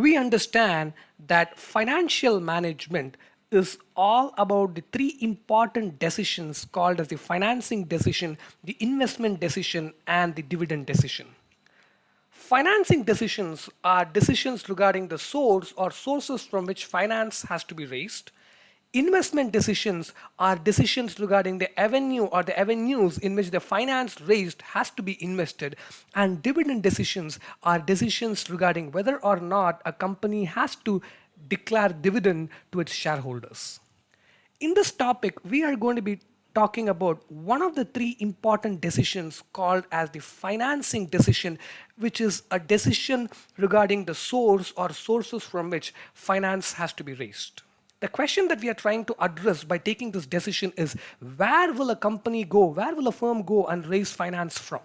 We understand that financial management is all about the three important decisions called as the financing decision, the investment decision, and the dividend decision. Financing decisions are decisions regarding the source or sources from which finance has to be raised. Investment decisions are decisions regarding the avenue or the avenues in which the finance raised has to be invested. And dividend decisions are decisions regarding whether or not a company has to declare dividend to its shareholders. In this topic, we are going to be talking about one of the three important decisions called as the financing decision, which is a decision regarding the source or sources from which finance has to be raised. The question that we are trying to address by taking this decision is where will a company go, where will a firm go and raise finance from?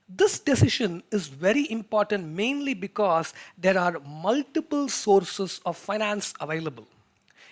This decision is very important mainly because there are multiple sources of finance available.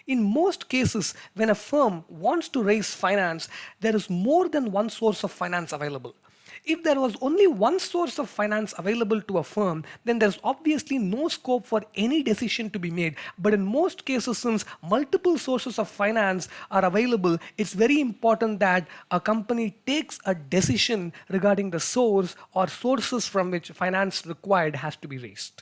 In most cases, when a firm wants to raise finance, there is more than one source of finance available. If there was only one source of finance available to a firm, then there's obviously no scope for any decision to be made. But in most cases, since multiple sources of finance are available, it's very important that a company takes a decision regarding the source or sources from which finance required has to be raised.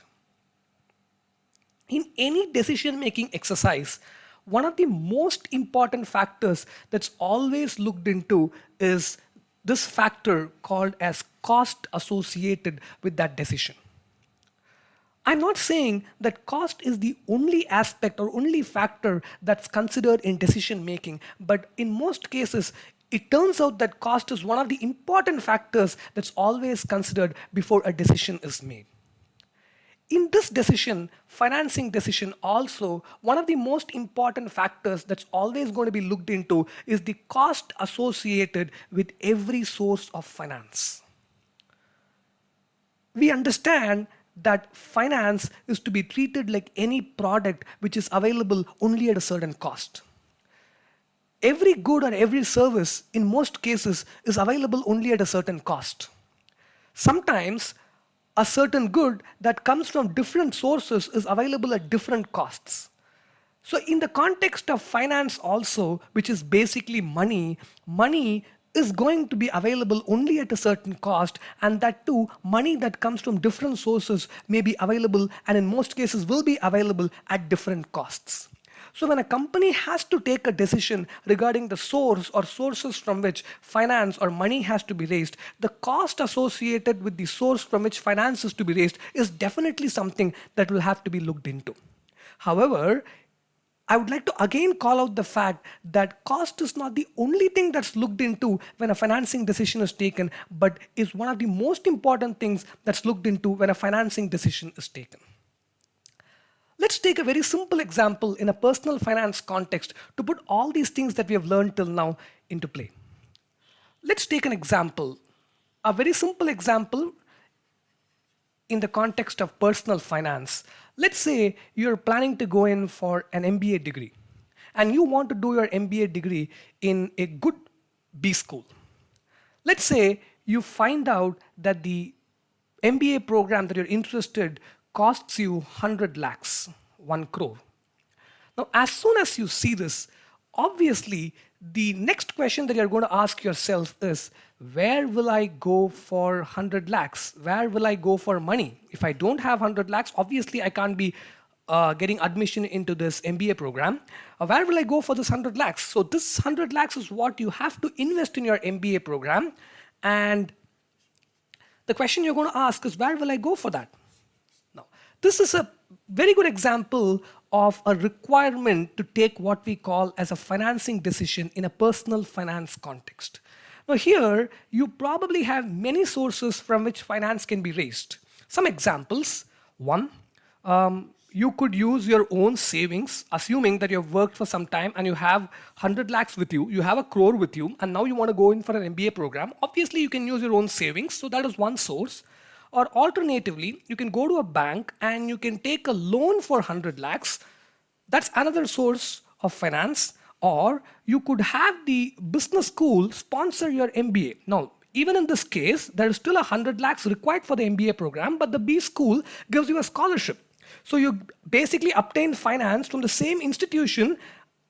In any decision making exercise, one of the most important factors that's always looked into is this factor called as cost associated with that decision. I'm not saying that cost is the only aspect or only factor that's considered in decision making, but in most cases, it turns out that cost is one of the important factors that's always considered before a decision is made. In this decision, financing decision also, one of the most important factors that's always going to be looked into is the cost associated with every source of finance. We understand that finance is to be treated like any product which is available only at a certain cost. Every good or every service, in most cases, is available only at a certain cost. Sometimes a certain good that comes from different sources is available at different costs. So, in the context of finance, also, which is basically money, money is going to be available only at a certain cost, and that too, money that comes from different sources may be available and in most cases will be available at different costs. So when a company has to take a decision regarding the source or sources from which finance or money has to be raised, the cost associated with the source from which finance is to be raised is definitely something that will have to be looked into. However, I would like to again call out the fact that cost is not the only thing that's looked into when a financing decision is taken, but is one of the most important things that's looked into when a financing decision is taken. Let's take a very simple example in a personal finance context to put all these things that we have learned till now into play. Let's take an example, a very simple example in the context of personal finance. Let's say you're planning to go in for an MBA degree and you want to do your MBA degree in a good B school. Let's say you find out that the MBA program that you're interested costs you 100 lakhs, 1 crore. Now, as soon as you see this, obviously, the next question that you're going to ask yourself is, where will I go for 100 lakhs? Where will I go for money? If I don't have 100 lakhs, obviously, I can't be getting admission into this MBA program. Where will I go for this 100 lakhs? So this 100 lakhs is what you have to invest in your MBA program. And the question you're going to ask is, where will I go for that? Now, this is a very good example of a requirement to take what we call as a financing decision in a personal finance context. Now here, you probably have many sources from which finance can be raised. Some examples. One, you could use your own savings, assuming that you've worked for some time and you have 100 lakhs with you, you have a crore with you, and now you want to go in for an MBA program. Obviously, you can use your own savings, so that is one source. Or alternatively, you can go to a bank and you can take a loan for 100 lakhs. That's another source of finance. Or you could have the business school sponsor your MBA. Now, even in this case, there is still 100 lakhs required for the MBA program, but the B school gives you a scholarship. So you basically obtain finance from the same institution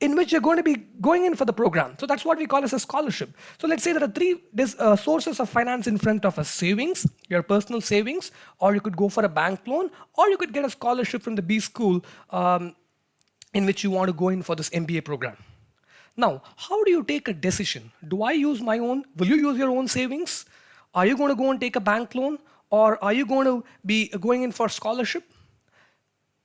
in which you're going to be going in for the program. So that's what we call as a scholarship. So let's say there are three sources of finance in front of us: savings, your personal savings, or you could go for a bank loan, or you could get a scholarship from the B school in which you want to go in for this MBA program. Now, how do you take a decision? Do I use my own? Will you use your own savings? Are you going to go and take a bank loan? Or are you going to be going in for scholarship?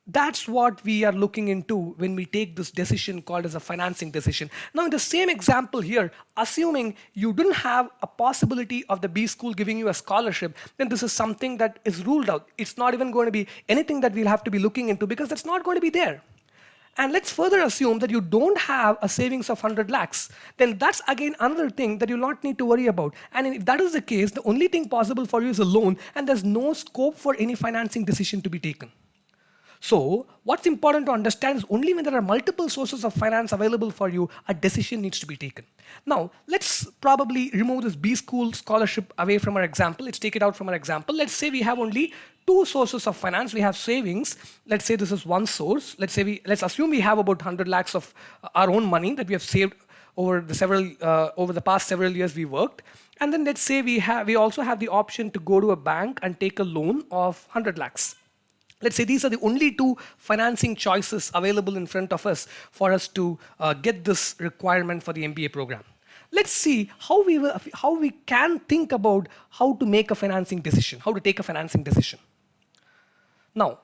That's what we are looking into when we take this decision called as a financing decision. Now, in the same example here, assuming you didn't have a possibility of the B school giving you a scholarship, then this is something that is ruled out. It's not even going to be anything that we'll have to be looking into because that's not going to be there. And let's further assume that you don't have a savings of 100 lakhs. Then that's again another thing that you'll not need to worry about. And if that is the case, the only thing possible for you is a loan, and there's no scope for any financing decision to be taken. So what's important to understand is only when there are multiple sources of finance available for you, a decision needs to be taken. Now, let's probably remove this B school scholarship away from our example. Let's take it out from our example. Let's say we have only two sources of finance. We have savings. Let's say this is one source. Let's assume we have about 100 lakhs of our own money that we have saved over the past several years we worked. And then let's say we also have the option to go to a bank and take a loan of 100 lakhs. Let's say these are the only two financing choices available in front of us for us to get this requirement for the MBA program. Let's see how we can think about how to make a financing decision, how to take a financing decision. Now,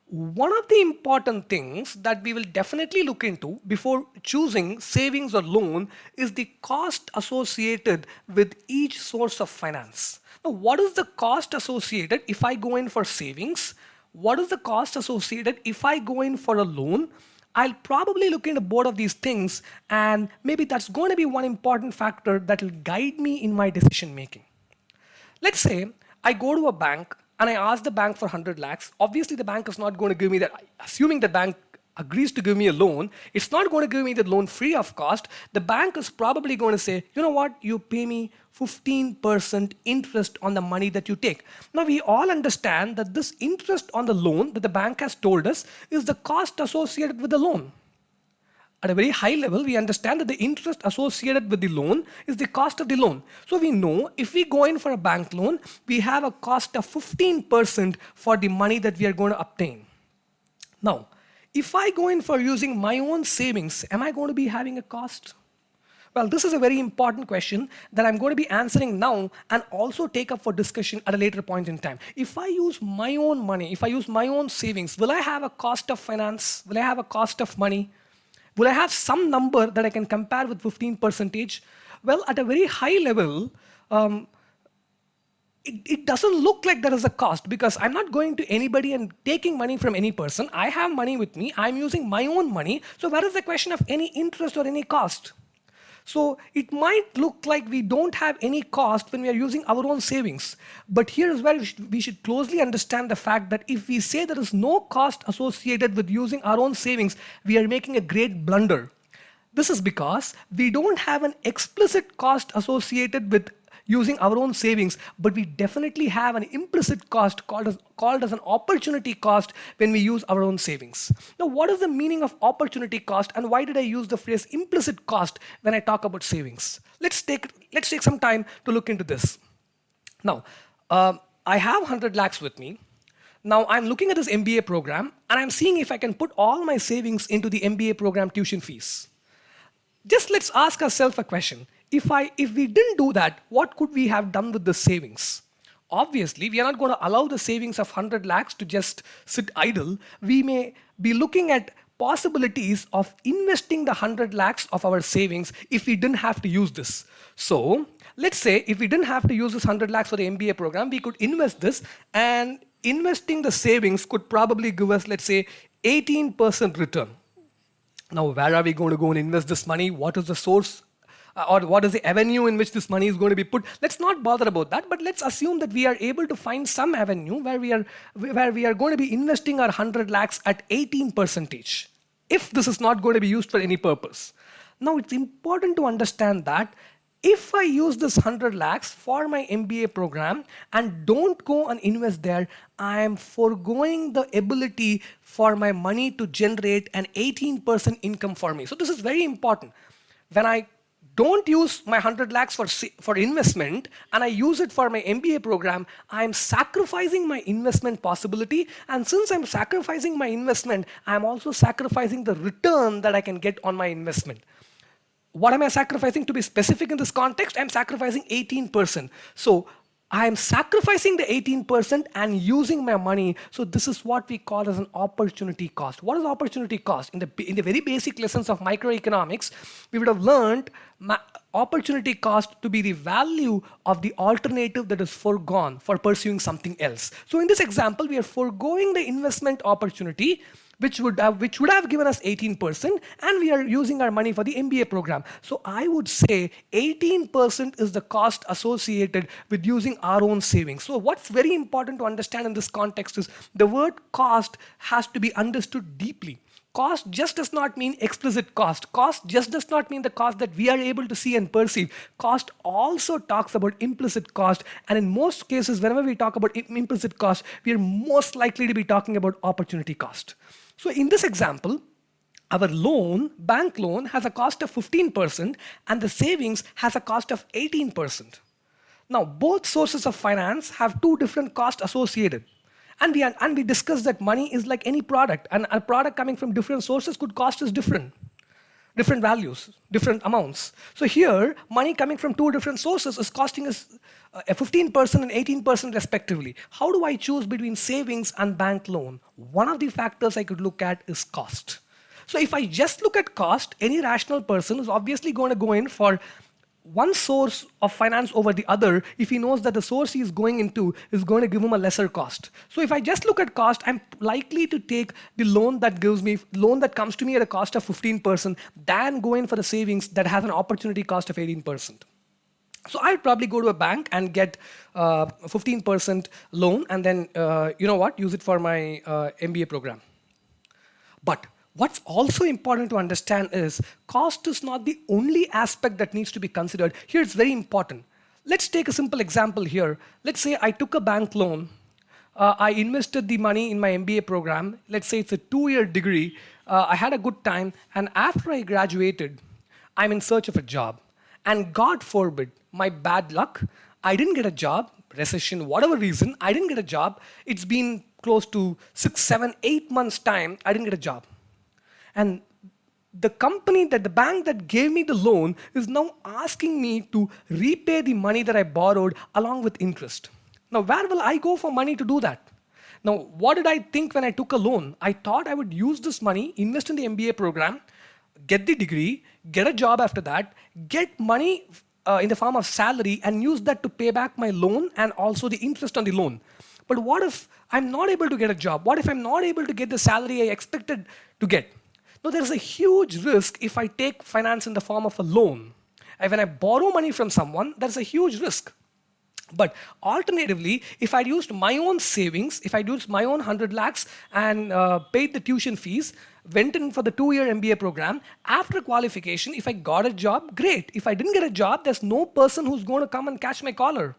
one of the important things that we will definitely look into before choosing savings or loan is the cost associated with each source of finance. Now, what is the cost associated if I go in for savings? What is the cost associated if I go in for a loan? I'll probably look into both of these things, and maybe that's going to be one important factor that will guide me in my decision making. Let's say I go to a bank and I ask the bank for 100 lakhs. Obviously, the bank is not going to give me that. Assuming the bank agrees to give me a loan, it's not going to give me the loan free of cost. The bank is probably going to say, you know what, you pay me 15% interest on the money that you take. Now, we all understand that this interest on the loan that the bank has told us is the cost associated with the loan. At a very high level, we understand that the interest associated with the loan is the cost of the loan. So we know if we go in for a bank loan, we have a cost of 15% for the money that we are going to obtain. Now, if I go in for using my own savings, am I going to be having a cost? Well, this is a very important question that I'm going to be answering now and also take up for discussion at a later point in time. If I use my own money, if I use my own savings, will I have a cost of finance? Will I have a cost of money? Will I have some number that I can compare with 15%? Well, at a very high level, it doesn't look like there is a cost because I'm not going to anybody and taking money from any person. I have money with me. I'm using my own money. So where is the question of any interest or any cost? So it might look like we don't have any cost when we are using our own savings. But here is where we should closely understand the fact that if we say there is no cost associated with using our own savings, we are making a great blunder. This is because we don't have an explicit cost associated with using our own savings, but we definitely have an implicit cost called as an opportunity cost when we use our own savings. Now, what is the meaning of opportunity cost, and why did I use the phrase implicit cost when I talk about savings? Let's take some time to look into this. Now, I have 100 lakhs with me. Now, I'm looking at this MBA program, and I'm seeing if I can put all my savings into the MBA program tuition fees. Just let's ask ourselves a question. If we didn't do that, what could we have done with the savings? Obviously, we are not going to allow the savings of 100 lakhs to just sit idle. We may be looking at possibilities of investing the 100 lakhs of our savings if we didn't have to use this. So let's say if we didn't have to use this 100 lakhs for the MBA program, we could invest this, and investing the savings could probably give us, let's say, 18% return. Now, where are we going to go and invest this money? What is the source? Or what is the avenue in which this money is going to be put? Let's not bother about that, but let's assume that we are able to find some avenue where we are going to be investing our 100 lakhs at 18%, if this is not going to be used for any purpose. Now, it's important to understand that If I use this 100 lakhs for my MBA program and don't go and invest there, I am foregoing the ability for my money to generate an 18% income for me. So this is very important. When I don't use my 100 lakhs for investment and I use it for my MBA program, I am sacrificing my investment possibility. And since I'm sacrificing my investment, I'm also sacrificing the return that I can get on my investment. What am I sacrificing? To be specific in this context, I'm sacrificing 18%. So I'm sacrificing the 18% and using my money. So this is what we call as an opportunity cost. What is opportunity cost? In the very basic lessons of microeconomics, we would have learned opportunity cost to be the value of the alternative that is foregone for pursuing something else. So in this example, we are foregoing the investment opportunity which would have given us 18%, and we are using our money for the MBA program. So I would say 18% is the cost associated with using our own savings. So what's very important to understand in this context is the word cost has to be understood deeply. Cost just does not mean explicit cost. Cost just does not mean the cost that we are able to see and perceive. Cost also talks about implicit cost, and in most cases, whenever we talk about implicit cost, we are most likely to be talking about opportunity cost. So in this example, our bank loan, has a cost of 15% and the savings has a cost of 18%. Now, both sources of finance have two different costs associated. And we discussed that money is like any product, and a product coming from different sources could cost us different values, different amounts. So here, money coming from two different sources is costing us 15% and 18% respectively. How do I choose between savings and bank loan? One of the factors I could look at is cost. So if I just look at cost, any rational person is obviously going to go in for one source of finance over the other if he knows that the source he is going into is going to give him a lesser cost. So if I just look at cost, I'm likely to take the loan that comes to me at a cost of 15% than go in for the savings that has an opportunity cost of 18%. So I'd probably go to a bank and get 15% loan and then, use it for my MBA program. But what's also important to understand is cost is not the only aspect that needs to be considered. Here it's very important. Let's take a simple example here. Let's say I took a bank loan. I invested the money in my MBA program. Let's say it's a 2-year degree. I had a good time. And after I graduated, I'm in search of a job. And God forbid, my bad luck, I didn't get a job, recession, whatever reason, I didn't get a job. It's been close to 6, 7, 8 months' time, I didn't get a job. And the bank that gave me the loan is now asking me to repay the money that I borrowed along with interest. Now, where will I go for money to do that? Now, what did I think when I took a loan? I thought I would use this money, invest in the MBA program, get the degree, get a job after that, get money in the form of salary and use that to pay back my loan and also the interest on the loan. But what if I'm not able to get a job? What if I'm not able to get the salary I expected to get? Now, there's a huge risk if I take finance in the form of a loan. And when I borrow money from someone, there's a huge risk. But alternatively, if I used my own savings, if I used my own 100 lakhs and paid the tuition fees, went in for the 2-year MBA program, after qualification, if I got a job, great. If I didn't get a job, there's no person who's going to come and catch my collar.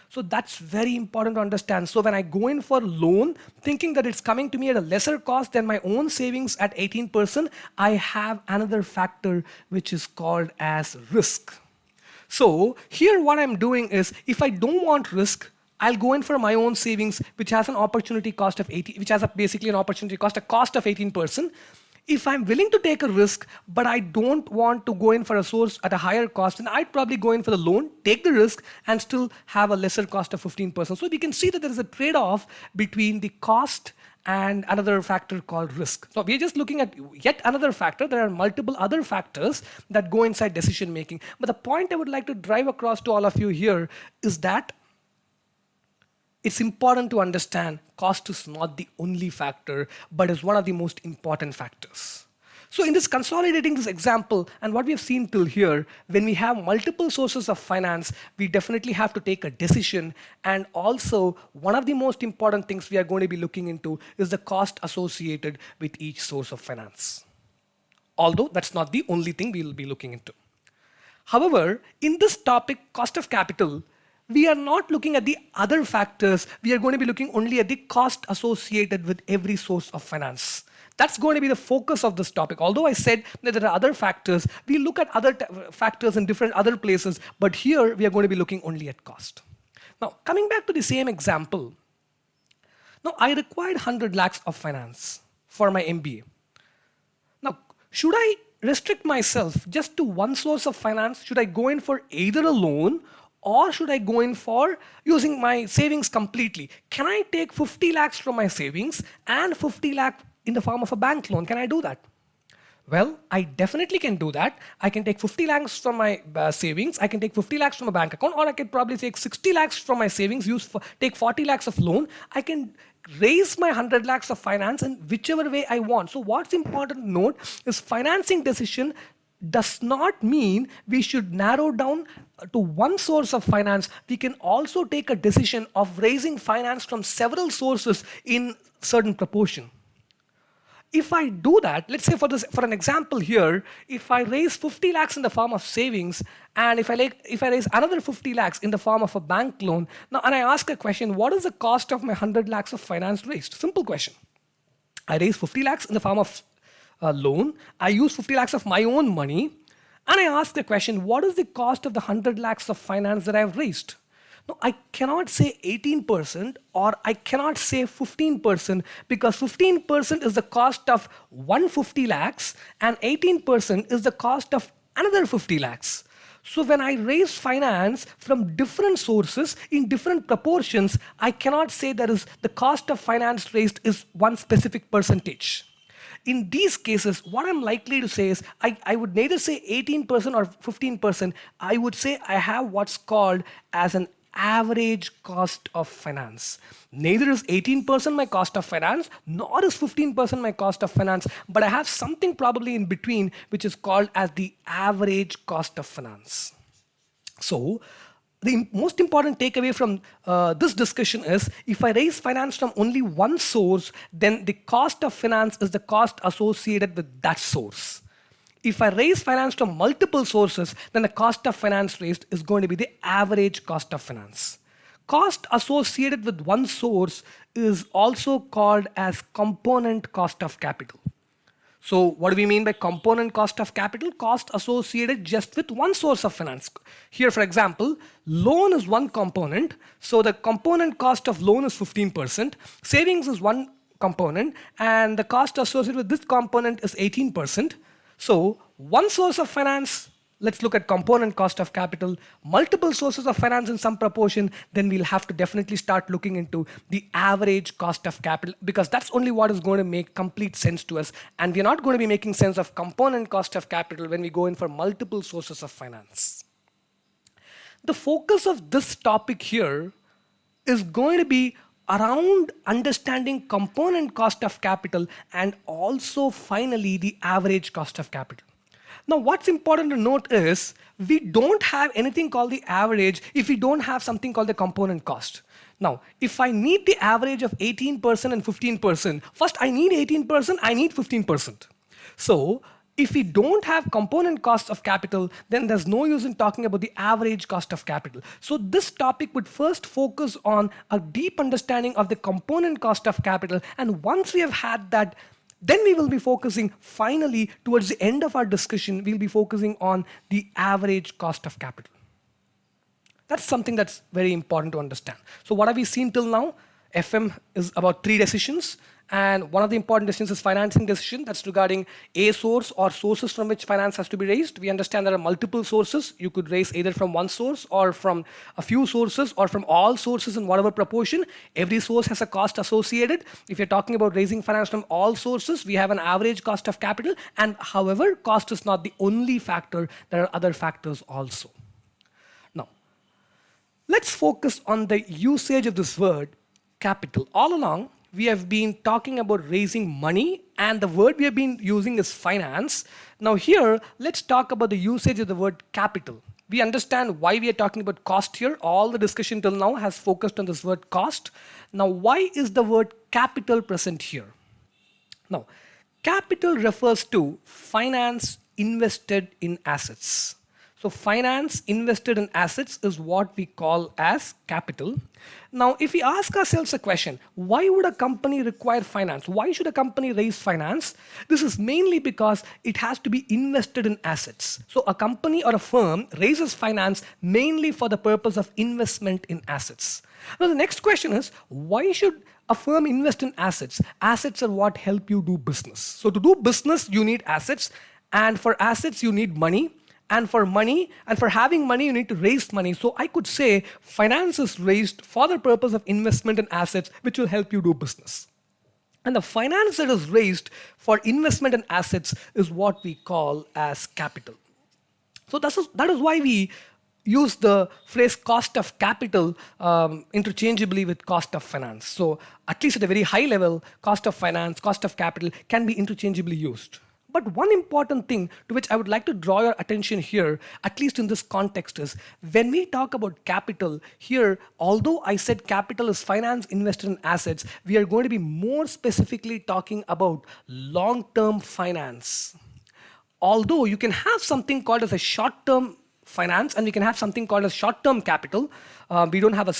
So that's very important to understand. So when I go in for loan, thinking that it's coming to me at a lesser cost than my own savings at 18%, I have another factor which is called as risk. So here what I'm doing is, if I don't want risk, I'll go in for my own savings, which has an opportunity cost of 18, which has basically an opportunity cost, a cost of 18%. If I'm willing to take a risk, but I don't want to go in for a source at a higher cost, then I'd probably go in for the loan, take the risk, and still have a lesser cost of 15%. So we can see that there is a trade-off between the cost and another factor called risk. So we're just looking at yet another factor. There are multiple other factors that go inside decision making. But the point I would like to drive across to all of you here is that it's important to understand cost is not the only factor, but is one of the most important factors. So in this consolidating this example and what we have seen till here, when we have multiple sources of finance, we definitely have to take a decision. And also, one of the most important things we are going to be looking into is the cost associated with each source of finance. Although that's not the only thing we'll be looking into. However, in this topic, cost of capital, we are not looking at the other factors. We are going to be looking only at the cost associated with every source of finance. That's going to be the focus of this topic. Although I said that there are other factors, we look at other factors in different other places, but here we are going to be looking only at cost. Now, coming back to the same example, now I required 100 lakhs of finance for my MBA. Now, should I restrict myself just to one source of finance? Should I go in for either a loan or should I go in for using my savings completely? Can I take 50 lakhs from my savings and 50 lakh in the form of a bank loan? Can I do that? Well, I definitely can do that. I can take 50 lakhs from my savings. I can take 50 lakhs from a bank account, or I can probably take 60 lakhs from my savings, take 40 lakhs of loan. I can raise my 100 lakhs of finance in whichever way I want. So what's important to note is financing decision does not mean we should narrow down to one source of finance. We can also take a decision of raising finance from several sources in certain proportion. If I do that, let's say for an example here, if I raise 50 lakhs in the form of savings, and if I raise another 50 lakhs in the form of a bank loan, now and I ask a question, what is the cost of my 100 lakhs of finance raised? Simple question. I raise 50 lakhs in the form of a loan. I use 50 lakhs of my own money, and I ask the question, what is the cost of the 100 lakhs of finance that I have raised? No, I cannot say 18% or I cannot say 15% because 15% is the cost of 150 lakhs and 18% is the cost of another 50 lakhs. So when I raise finance from different sources in different proportions, I cannot say that is the cost of finance raised is one specific percentage. In these cases, what I'm likely to say is I would neither say 18% or 15%. I would say I have what's called as an average cost of finance. Neither is 18% my cost of finance, nor is 15% my cost of finance, but I have something probably in between, which is called as the average cost of finance. So, the most important takeaway from this discussion is if I raise finance from only one source, then the cost of finance is the cost associated with that source. If I raise finance from multiple sources, then the cost of finance raised is going to be the average cost of finance. Cost associated with one source is also called as component cost of capital. So what do we mean by component cost of capital? Cost associated just with one source of finance. Here, for example, loan is one component. So the component cost of loan is 15%. Savings is one component. And the cost associated with this component is 18%. So one source of finance, let's look at component cost of capital, multiple sources of finance in some proportion, then we'll have to definitely start looking into the average cost of capital because that's only what is going to make complete sense to us. And we're not going to be making sense of component cost of capital when we go in for multiple sources of finance. The focus of this topic here is going to be around understanding component cost of capital and also finally the average cost of capital. Now what's important to note is we don't have anything called the average if we don't have something called the component cost. Now if I need the average of 18% and 15%, first I need 18%, I need 15%. So if we don't have component costs of capital, then there's no use in talking about the average cost of capital. So this topic would first focus on a deep understanding of the component cost of capital. And once we have had that, then we will be focusing finally towards the end of our discussion, we'll be focusing on the average cost of capital. That's something that's very important to understand. So what have we seen till now? FM is about 3 decisions. And one of the important decisions is financing decision. That's regarding a source or sources from which finance has to be raised. We understand there are multiple sources. You could raise either from one source or from a few sources or from all sources in whatever proportion. Every source has a cost associated. If you're talking about raising finance from all sources, we have an average cost of capital. And however, cost is not the only factor. There are other factors also. Now, let's focus on the usage of this word capital. All along, we have been talking about raising money and the word we have been using is finance. Now here, let's talk about the usage of the word capital. We understand why we are talking about cost here. All the discussion till now has focused on this word cost. Now why is the word capital present here? Now, capital refers to finance invested in assets. So finance invested in assets is what we call as capital. Now, if we ask ourselves a question, why would a company require finance? Why should a company raise finance? This is mainly because it has to be invested in assets. So a company or a firm raises finance mainly for the purpose of investment in assets. Now, the next question is, why should a firm invest in assets? Assets are what help you do business. So to do business, you need assets, and for assets, you need money. And for money, and for having money, you need to raise money. So I could say finance is raised for the purpose of investment in assets, which will help you do business. And the finance that is raised for investment in assets is what we call as capital. So that is why we use the phrase cost of capital interchangeably with cost of finance. So at least at a very high level, cost of finance, cost of capital can be interchangeably used. But one important thing to which I would like to draw your attention here, at least in this context, is when we talk about capital here, although I said capital is finance invested in assets, we are going to be more specifically talking about long-term finance. Although you can have something called as a short-term finance and we can have something called as short-term capital, we don't have a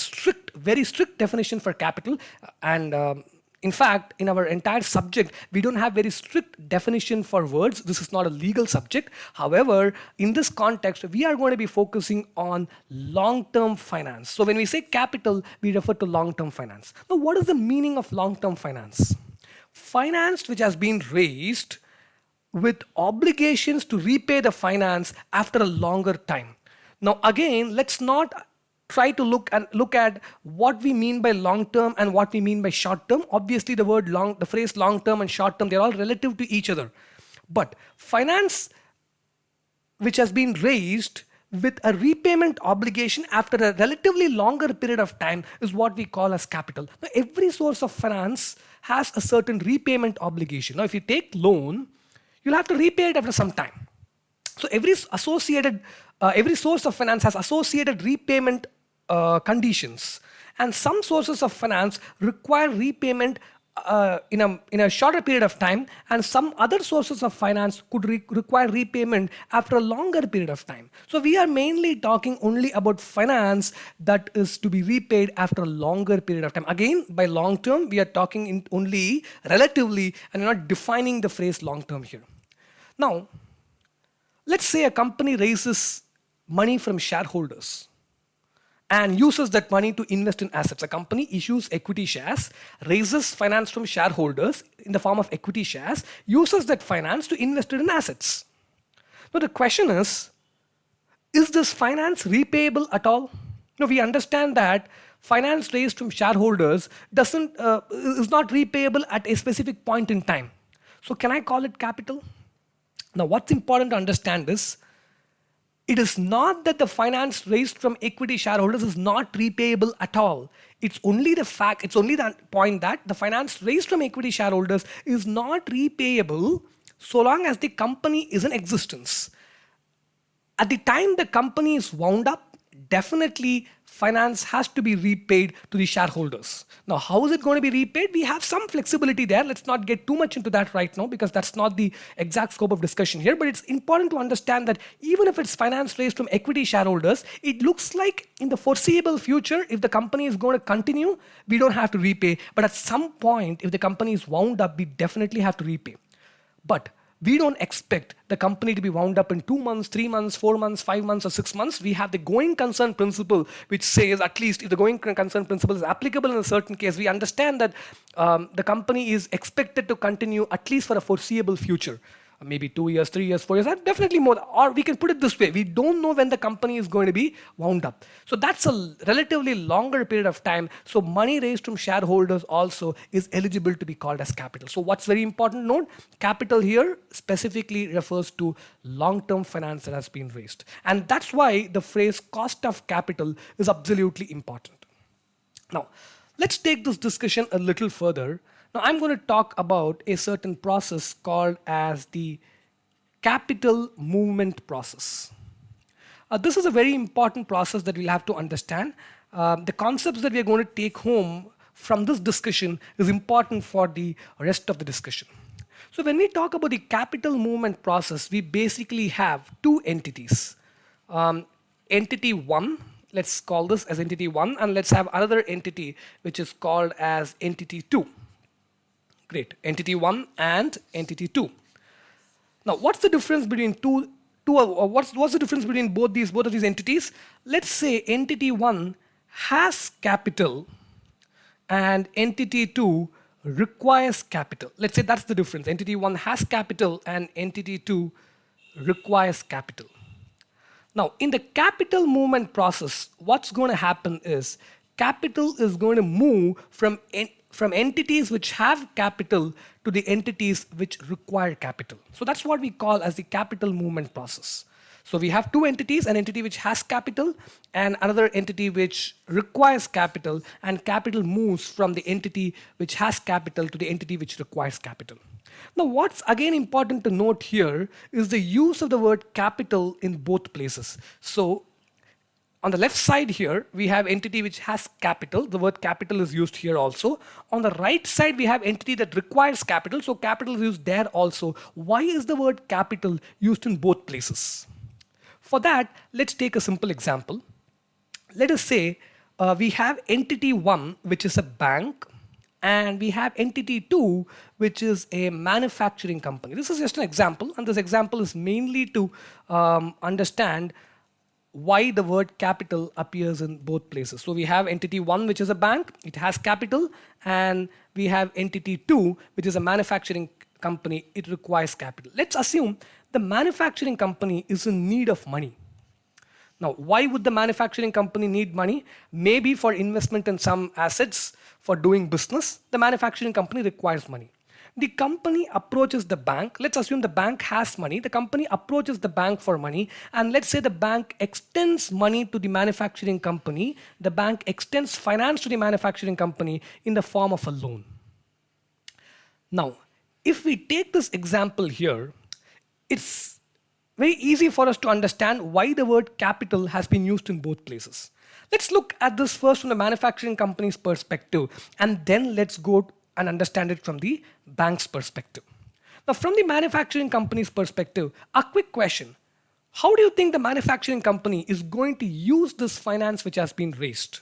very strict definition for capital, and in fact, in our entire subject, we don't have very strict definition for words. This is not a legal subject. However, in this context, we are going to be focusing on long-term finance. So when we say capital, we refer to long-term finance. Now, what is the meaning of long-term finance? Finance which has been raised with obligations to repay the finance after a longer time. Now, again, let's not try to look at what we mean by long term and what we mean by short term. Obviously, the phrase long term and short term, they're all relative to each other. But finance which has been raised with a repayment obligation after a relatively longer period of time is what we call as capital. Now, every source of finance has a certain repayment obligation. Now, if you take loan, you'll have to repay it after some time. So every source of finance has associated repayment conditions, and some sources of finance require repayment in a shorter period of time, and some other sources of finance could require repayment after a longer period of time. So we are mainly talking only about finance that is to be repaid after a longer period of time. Again, by long term, we are talking in only relatively, and we're not defining the phrase long term here. Now, let's say a company raises money from shareholders and uses that money to invest in assets. A company issues equity shares, raises finance from shareholders in the form of equity shares, uses that finance to invest it in assets. Now the question is this finance repayable at all? Now we understand that finance raised from shareholders is not repayable at a specific point in time. So can I call it capital? Now what's important to understand is, it is not that the finance raised from equity shareholders is not repayable at all. It's only the point that the finance raised from equity shareholders is not repayable so long as the company is in existence. At the time the company is wound up, definitely finance has to be repaid to the shareholders. Now, how is it going to be repaid? We have some flexibility there. Let's not get too much into that right now because that's not the exact scope of discussion here. But it's important to understand that even if it's finance raised from equity shareholders, it looks like in the foreseeable future, if the company is going to continue, we don't have to repay. But at some point, if the company is wound up, we definitely have to repay. But we don't expect the company to be wound up in 2 months, 3 months, 4 months, 5 months, or 6 months. We have the going concern principle, which says at least if the going concern principle is applicable in a certain case, we understand that the company is expected to continue at least for a foreseeable future. Maybe 2 years, 3 years, 4 years, and definitely more. Or we can put it this way, we don't know when the company is going to be wound up. So that's a relatively longer period of time. So money raised from shareholders also is eligible to be called as capital. So what's very important note, capital here specifically refers to long-term finance that has been raised. And that's why the phrase cost of capital is absolutely important. Now, let's take this discussion a little further. Now, I'm going to talk about a certain process called as the capital movement process. This is a very important process that we'll have to understand. The concepts that we're going to take home from this discussion is important for the rest of the discussion. So when we talk about the capital movement process, we basically have two entities. entity 1, let's call this as entity 1, and let's have another entity which is called as entity 2. Great, entity 1 and entity 2. Now, what's the difference between what's the difference between both of these entities? Let's say entity 1 has capital and entity 2 requires capital. Let's say that's the difference. Entity 1 has capital and entity 2 requires capital. Now, in the capital movement process, what's going to happen is capital is going to move from entities which have capital to the entities which require capital. So that's what we call as the capital movement process. So we have two entities, an entity which has capital and another entity which requires capital, and capital moves from the entity which has capital to the entity which requires capital. Now, what's again important to note here is the use of the word capital in both places. So on the left side here, we have entity which has capital. The word capital is used here also. On the right side, we have entity that requires capital. So capital is used there also. Why is the word capital used in both places? For that, let's take a simple example. Let us say we have entity 1, which is a bank, and we have entity 2, which is a manufacturing company. This is just an example, and this example is mainly to understand why the word capital appears in both places. So we have entity 1, which is a bank, it has capital, and we have entity 2, which is a manufacturing company, it requires capital. Let's assume the manufacturing company is in need of money. Now, why would the manufacturing company need money? Maybe for investment in some assets, for doing business, the manufacturing company requires money. The company approaches the bank. Let's assume the bank has money. The company approaches the bank for money, and let's say the bank extends money to the manufacturing company. The bank extends finance to the manufacturing company in the form of a loan. Now, if we take this example here, it's very easy for us to understand why the word capital has been used in both places. Let's look at this first from the manufacturing company's perspective, and then let's go and understand it from the bank's perspective. Now, from the manufacturing company's perspective, a quick question. How do you think the manufacturing company is going to use this finance which has been raised?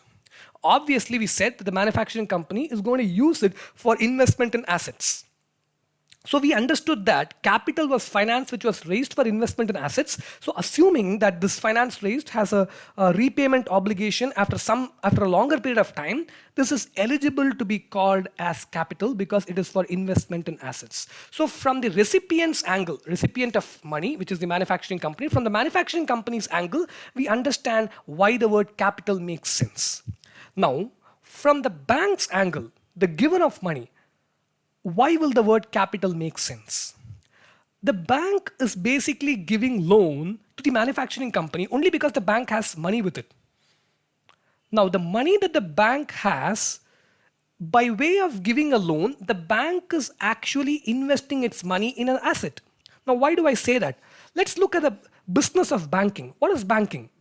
Obviously, we said that the manufacturing company is going to use it for investment in assets. So we understood that capital was finance which was raised for investment in assets. So assuming that this finance raised has a repayment obligation after a longer period of time, this is eligible to be called as capital because it is for investment in assets. So from the recipient's angle, recipient of money, which is the manufacturing company, from the manufacturing company's angle, we understand why the word capital makes sense. Now, from the bank's angle, the giver of money, why will the word capital make sense? The bank is basically giving loan to the manufacturing company only because the bank has money with it. Now, the money that the bank has, by way of giving a loan, the bank is actually investing its money in an asset. Now, why do I say that? Let's look at the business of banking. What is banking?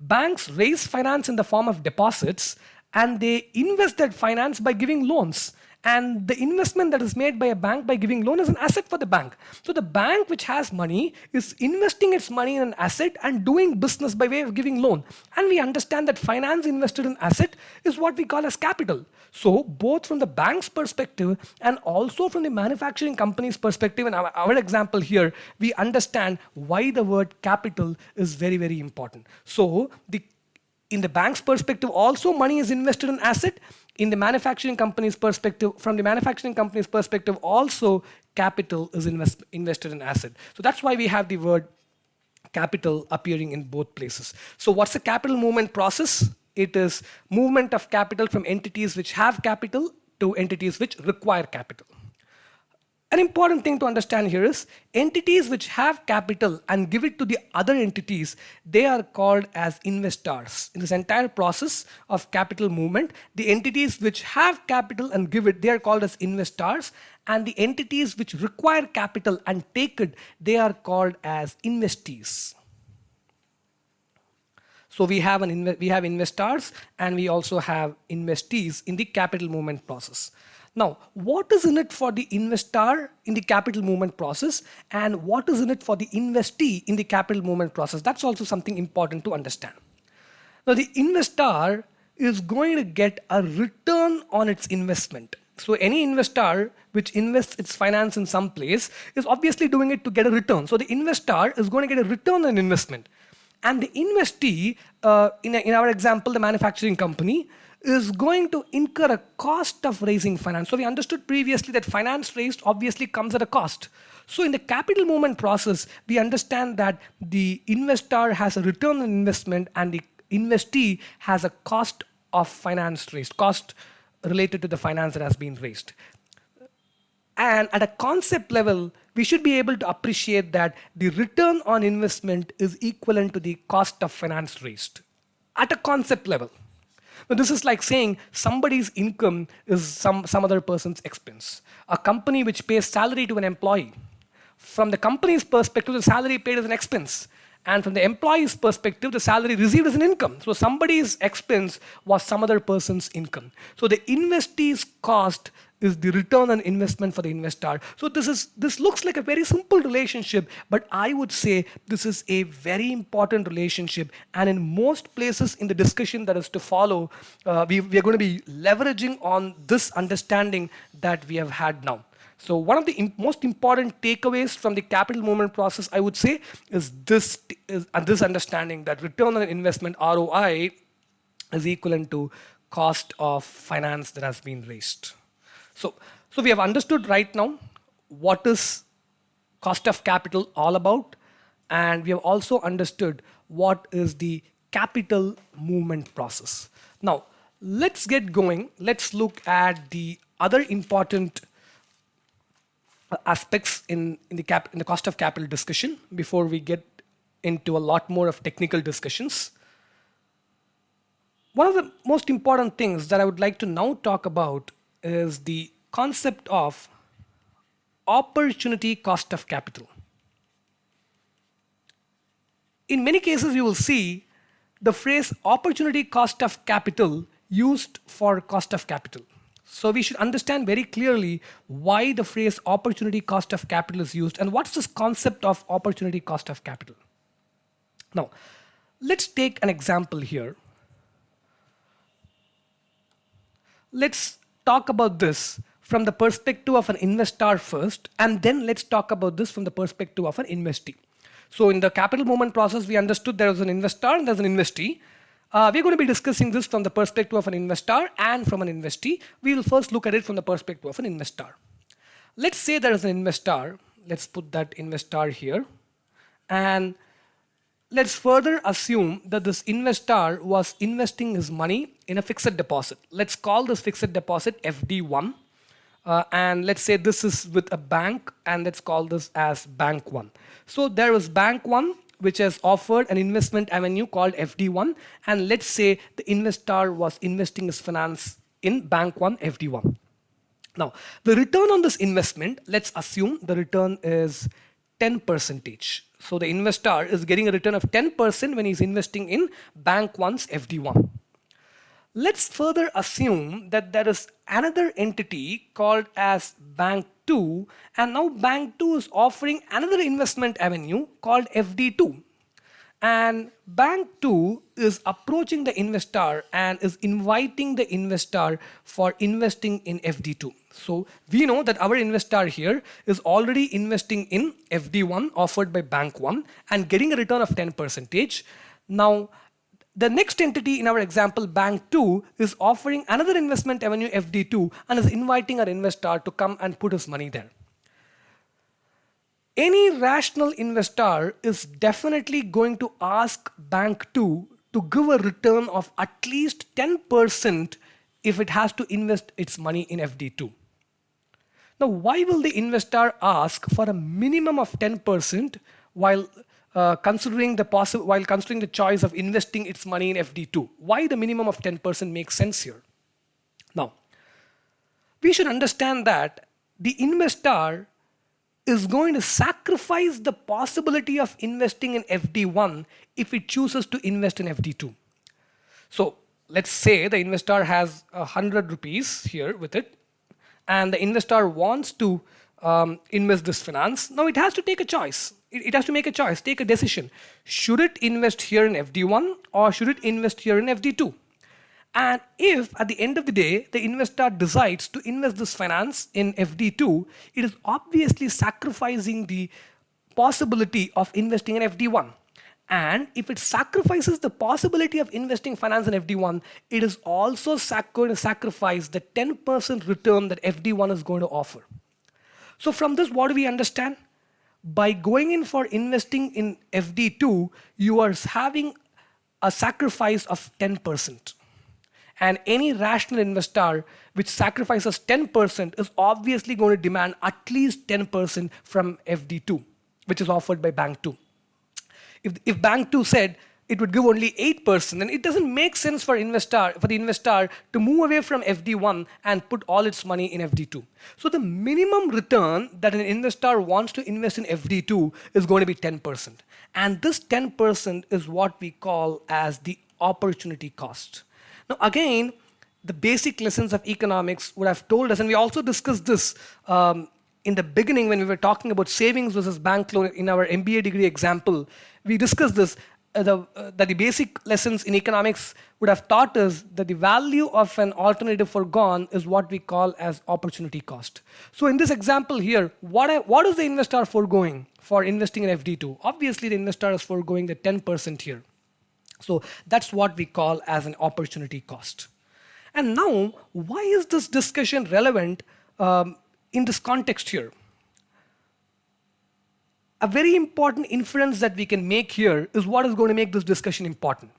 Banks raise finance in the form of deposits, and they invest that finance by giving loans. And the investment that is made by a bank by giving loan is an asset for the bank. So the bank which has money is investing its money in an asset and doing business by way of giving loan. And we understand that finance invested in asset is what we call as capital. So both from the bank's perspective and also from the manufacturing company's perspective, in our example here, we understand why the word capital is very, very important. So in the bank's perspective, also money is invested in asset. In the manufacturing company's perspective, from the manufacturing company's perspective, also capital is invested in asset. So that's why we have the word capital appearing in both places. So what's the capital movement process? It is movement of capital from entities which have capital to entities which require capital. An important thing to understand here is entities which have capital and give it to the other entities, they are called as investors. In this entire process of capital movement, the entities which have capital and give it, they are called as investors, and the entities which require capital and take it, they are called as investees. So we have investors and we also have investees in the capital movement process. Now, what is in it for the investor in the capital movement process, and what is in it for the investee in the capital movement process? That's also something important to understand. Now, the investor is going to get a return on its investment. So, any investor which invests its finance in some place is obviously doing it to get a return. So, the investor is going to get a return on investment. And the investee, in our example, the manufacturing company, is going to incur a cost of raising finance. So we understood previously that finance raised obviously comes at a cost. So in the capital movement process, we understand that the investor has a return on investment and the investee has a cost of finance raised, cost related to the finance that has been raised. And at a concept level, we should be able to appreciate that the return on investment is equivalent to the cost of finance raised at a concept level. Now, this is like saying somebody's income is some other person's expense. A company which pays salary to an employee, from the company's perspective, the salary paid is an expense. And from the employee's perspective, the salary received is an income. So somebody's expense was some other person's income. So the investee's cost is the return on investment for the investor. So this looks like a very simple relationship, but I would say this is a very important relationship. And in most places in the discussion that is to follow, we are going to be leveraging on this understanding that we have had now. So one of the most important takeaways from the capital movement process, I would say, is this understanding that return on investment, ROI, is equivalent to cost of finance that has been raised. So we have understood right now what is cost of capital all about, and we have also understood what is the capital movement process. Now, let's get going. Let's look at the other important aspects in the cost of capital discussion before we get into a lot more of technical discussions. One of the most important things that I would like to now talk about is the concept of opportunity cost of capital. In many cases, you will see the phrase opportunity cost of capital used for cost of capital. So we should understand very clearly why the phrase opportunity cost of capital is used and what's this concept of opportunity cost of capital. Now, let's take an example here. Let's talk about this from the perspective of an investor first, and then let's talk about this from the perspective of an investee. So in the capital movement process, we understood there is an investor and there's an investee. We're going to be discussing this from the perspective of an investor and from an investee. We will first look at it from the perspective of an investor. Let's say there is an investor. Let's put that investor here. And let's further assume that this investor was investing his money in a fixed deposit. Let's call this fixed deposit FD1. And let's say this is with a bank, and let's call this as Bank 1. So there is Bank 1, which has offered an investment avenue called FD1, and let's say the investor was investing his finance in Bank 1, FD1. Now, the return on this investment, let's assume the return is 10%. So the investor is getting a return of 10% when he's investing in Bank 1's FD1. Let's further assume that there is another entity called as Bank 2, and now Bank 2 is offering another investment avenue called FD2. And Bank 2 is approaching the investor and is inviting the investor for investing in FD2. So we know that our investor here is already investing in FD1 offered by Bank 1 and getting a return of 10%. Now, the next entity in our example, Bank 2, is offering another investment avenue, FD2, and is inviting our investor to come and put his money there. Any rational investor is definitely going to ask Bank 2 to give a return of at least 10% if it has to invest its money in FD2. Now, why will the investor ask for a minimum of 10% while considering the choice of investing its money in FD2? Why the minimum of 10% makes sense here? Now, we should understand that the investor is going to sacrifice the possibility of investing in FD1 if it chooses to invest in FD2. So let's say the investor has 100 rupees here with it, and the investor wants to invest this finance, now it has to take a choice. It has to make a choice, take a decision. Should it invest here in FD1 or should it invest here in FD2? And if at the end of the day, the investor decides to invest this finance in FD2, it is obviously sacrificing the possibility of investing in FD1. And if it sacrifices the possibility of investing finance in FD1, it is also going to sacrifice the 10% return that FD1 is going to offer. So from this, what do we understand? By going in for investing in FD2, you are having a sacrifice of 10%. And any rational investor which sacrifices 10% is obviously going to demand at least 10% from FD2, which is offered by Bank 2. If Bank 2 said it would give only 8%, then it doesn't make sense for the investor to move away from FD1 and put all its money in FD2. So the minimum return that an investor wants to invest in FD2 is going to be 10%. And this 10% is what we call as the opportunity cost. Now again, the basic lessons of economics would have told us, and we also discussed this in the beginning when we were talking about savings versus bank loan in our MBA degree example. We discussed this, that the basic lessons in economics would have taught us that the value of an alternative foregone is what we call as opportunity cost. So in this example here, what is the investor foregoing for investing in FD2? Obviously, the investor is foregoing the 10% here. So that's what we call as an opportunity cost. And now, why is this discussion relevant in this context here? A very important inference that we can make here is what is going to make this discussion important.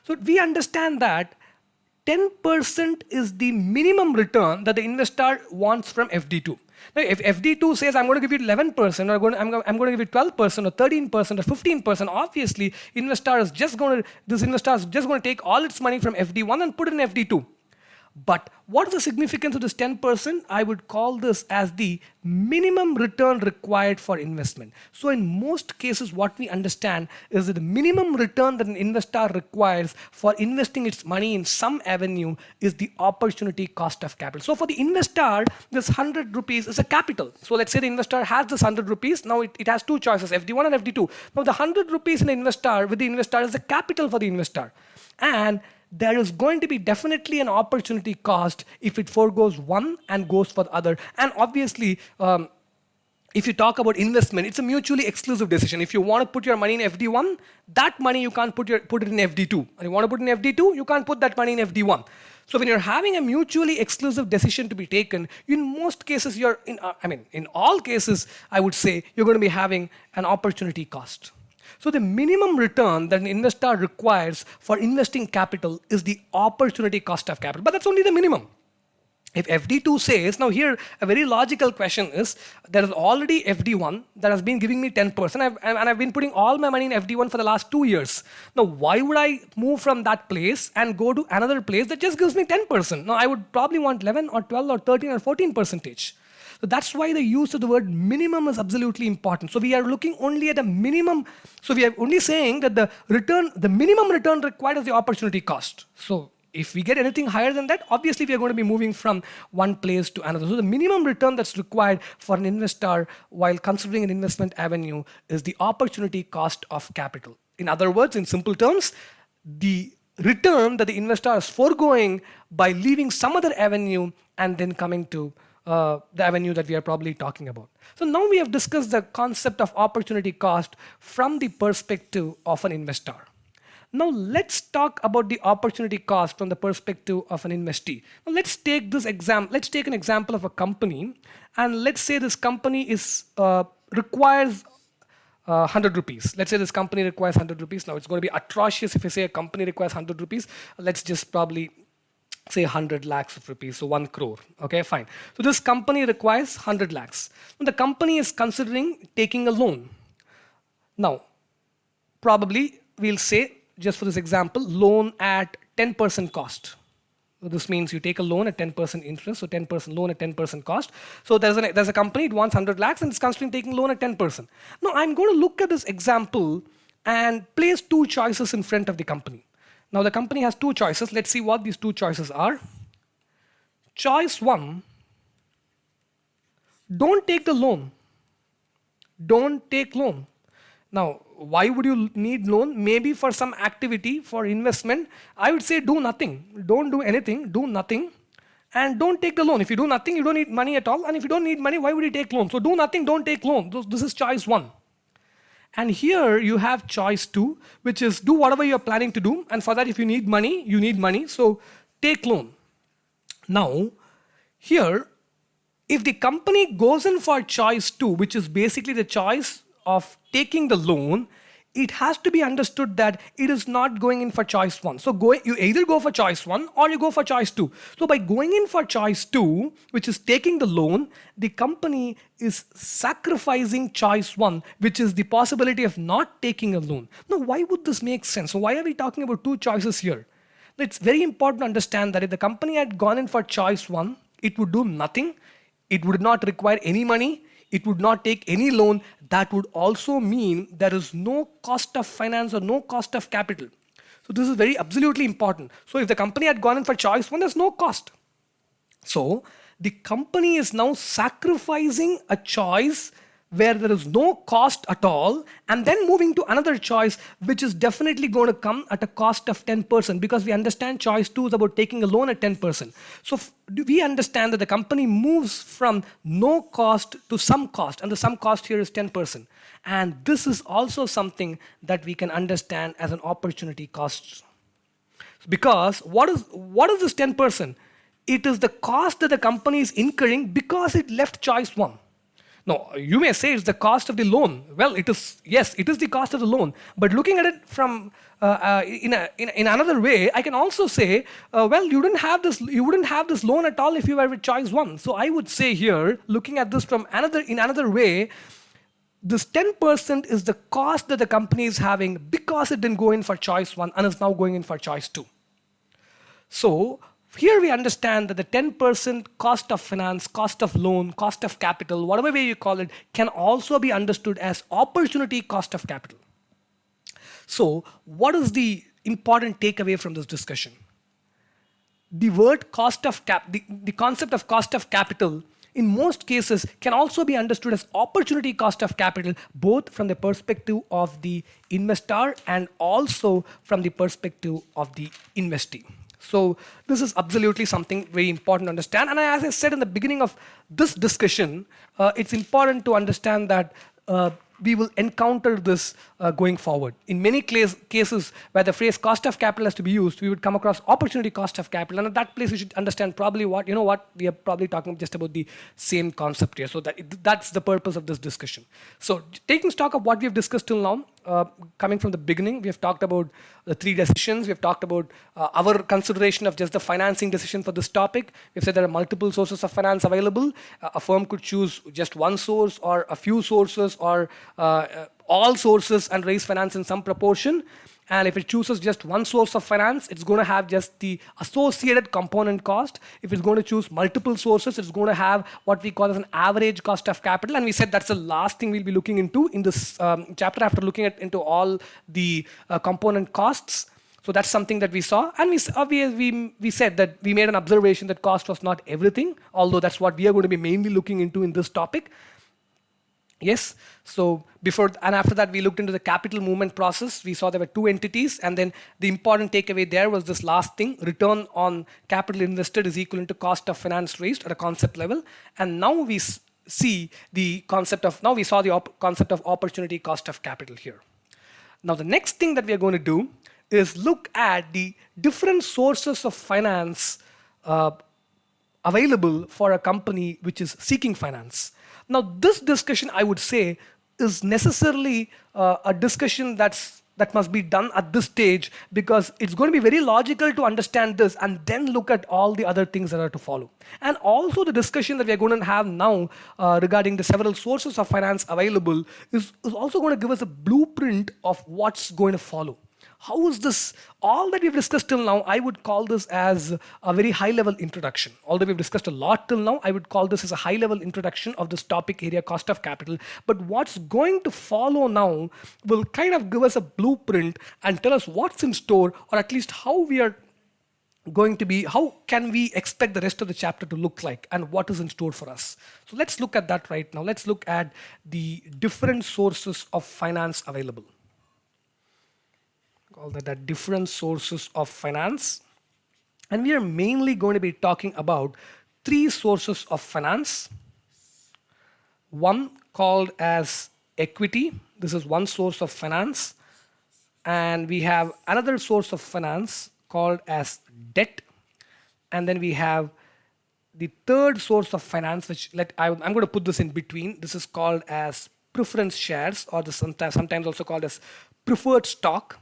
So we understand that 10% is the minimum return that the investor wants from FD2. Now, if FD2 says, I'm going to give you 11%, or I'm going to give you 12%, or 13%, or 15%, obviously, this investor is just going to take all its money from FD1 and put it in FD2. But what is the significance of this 10%? I would call this as the minimum return required for investment. So in most cases, what we understand is that the minimum return that an investor requires for investing its money in some avenue is the opportunity cost of capital. So for the investor, this 100 rupees is a capital. So let's say the investor has this 100 rupees. Now it has two choices, FD1 and FD2. Now the 100 rupees with the investor is a capital for the investor. And there is going to be definitely an opportunity cost if it forgoes one and goes for the other. And obviously, if you talk about investment, it's a mutually exclusive decision. If you want to put your money in FD1, that money you can't put it in FD2. And you want to put it in FD2, you can't put that money in FD1. So when you're having a mutually exclusive decision to be taken, in most cases, in all cases, I would say, you're going to be having an opportunity cost. So the minimum return that an investor requires for investing capital is the opportunity cost of capital. But that's only the minimum. If FD2 says, now here a very logical question is, there is already FD1 that has been giving me 10%, and I've been putting all my money in FD1 for the last 2 years. Now why would I move from that place and go to another place that just gives me 10%? Now I would probably want 11 or 12 or 13 or 14%. So that's why the use of the word minimum is absolutely important. So we are looking only at a minimum. So we are only saying that the minimum return required is the opportunity cost. So if we get anything higher than that, obviously we are going to be moving from one place to another. So the minimum return that's required for an investor while considering an investment avenue is the opportunity cost of capital. In other words, in simple terms, the return that the investor is foregoing by leaving some other avenue and then coming to the avenue that we are probably talking about. So now we have discussed the concept of opportunity cost from the perspective of an investor. Now let's talk about the opportunity cost from the perspective of an investee. Now let's take this example. Let's take an example of a company, and let's say this company requires 100 rupees. Let's say this company requires 100 rupees. Now it's going to be atrocious if I say a company requires 100 rupees. Let's just probably say 100 lakhs of rupees, so 1 crore. Okay, fine. So this company requires 100 lakhs. And the company is considering taking a loan. Now, probably we'll say, just for this example, loan at 10% cost. So this means you take a loan at 10% interest, so 10% loan at 10% cost. So there's a company, it wants 100 lakhs and it's considering taking loan at 10%. Now I'm going to look at this example and place two choices in front of the company. Now the company has two choices. Let's see what these two choices are. Choice one don't take the loan. Don't take loan. Now, why would you need loan? Maybe for some activity, for investment. I would say do nothing. Don't do anything. Do nothing. And don't take the loan. If you do nothing, you don't need money at all. And if you don't need money, why would you take loan? So do nothing, don't take loan. This is choice one. And here you have choice two, which is do whatever you're planning to do. And for that, if you need money, you need money. So take loan. Now, here, if the company goes in for choice two, which is basically the choice of taking the loan, it has to be understood that it is not going in for choice one. So you either go for choice one or you go for choice two. So by going in for choice two, which is taking the loan, the company is sacrificing choice one, which is the possibility of not taking a loan. Now, why would this make sense? So why are we talking about two choices here? It's very important to understand that if the company had gone in for choice one, it would do nothing. It would not require any money. It would not take any loan. That would also mean there is no cost of finance or no cost of capital. So this is very absolutely important. So if the company had gone in for choice one, there's no cost. So the company is now sacrificing a choice where there is no cost at all, and then moving to another choice which is definitely going to come at a cost of 10%, because we understand choice 2 is about taking a loan at 10%. So we understand that the company moves from no cost to some cost, and the some cost here is 10%. And this is also something that we can understand as an opportunity cost. Because what is this 10%? It is the cost that the company is incurring because it left choice 1. Now, you may say it's the cost of the loan. Well, it is, yes, it is the cost of the loan. But looking at it from in another way, I can also say, well, you wouldn't have this loan at all if you were with choice 1. So I would say here, looking at this from another way, this 10% is the cost that the company is having because it didn't go in for choice 1 and is now going in for choice 2. So here we understand that the 10% cost of finance, cost of loan, cost of capital, whatever way you call it, can also be understood as opportunity cost of capital. So what is the important takeaway from this discussion? The word cost of the concept of cost of capital in most cases can also be understood as opportunity cost of capital, both from the perspective of the investor and also from the perspective of the investee. So this is absolutely something very important to understand. And as I said in the beginning of this discussion, it's important to understand that we will encounter this going forward. In many cases where the phrase cost of capital has to be used, we would come across opportunity cost of capital. And at that place, we should understand probably we are probably talking just about the same concept here. So that's the purpose of this discussion. So taking stock of what we have discussed till now, coming from the beginning, we have talked about the 3 decisions. We have talked about our consideration of just the financing decision for this topic. We've said there are multiple sources of finance available. A firm could choose just one source or a few sources or all sources and raise finance in some proportion. And if it chooses just one source of finance, it's going to have just the associated component cost. If it's going to choose multiple sources, it's going to have what we call as an average cost of capital. And we said that's the last thing we'll be looking into in this chapter after looking into all the component costs. So that's something that we saw. And we said that we made an observation that cost was not everything, although that's what we are going to be mainly looking into in this topic. Yes, so before and after that, we looked into the capital movement process. We saw there were 2 entities, and then the important takeaway there was this last thing: return on capital invested is equivalent to cost of finance raised at a concept level. And now we see the concept of concept of opportunity cost of capital here. Now the next thing that we are going to do is look at the different sources of finance available for a company which is seeking finance. Now, this discussion, I would say, is necessarily a discussion that must be done at this stage, because it's going to be very logical to understand this and then look at all the other things that are to follow. And also the discussion that we're going to have now regarding the several sources of finance available is also going to give us a blueprint of what's going to follow. How is this? All that we've discussed till now, I would call this as a very high-level introduction. Although we've discussed a lot till now, I would call this as a high-level introduction of this topic area, cost of capital. But what's going to follow now will kind of give us a blueprint and tell us what's in store, or at least how we are going to be, how can we expect the rest of the chapter to look like and what is in store for us. So let's look at that right now. Let's look at the different sources of finance available. Call that different sources of finance. And we are mainly going to be talking about three sources of finance. One called as equity. This is one source of finance. And we have another source of finance called as debt. And then we have the third source of finance, which I'm going to put this in between. This is called as preference shares, or sometimes also called as preferred stock.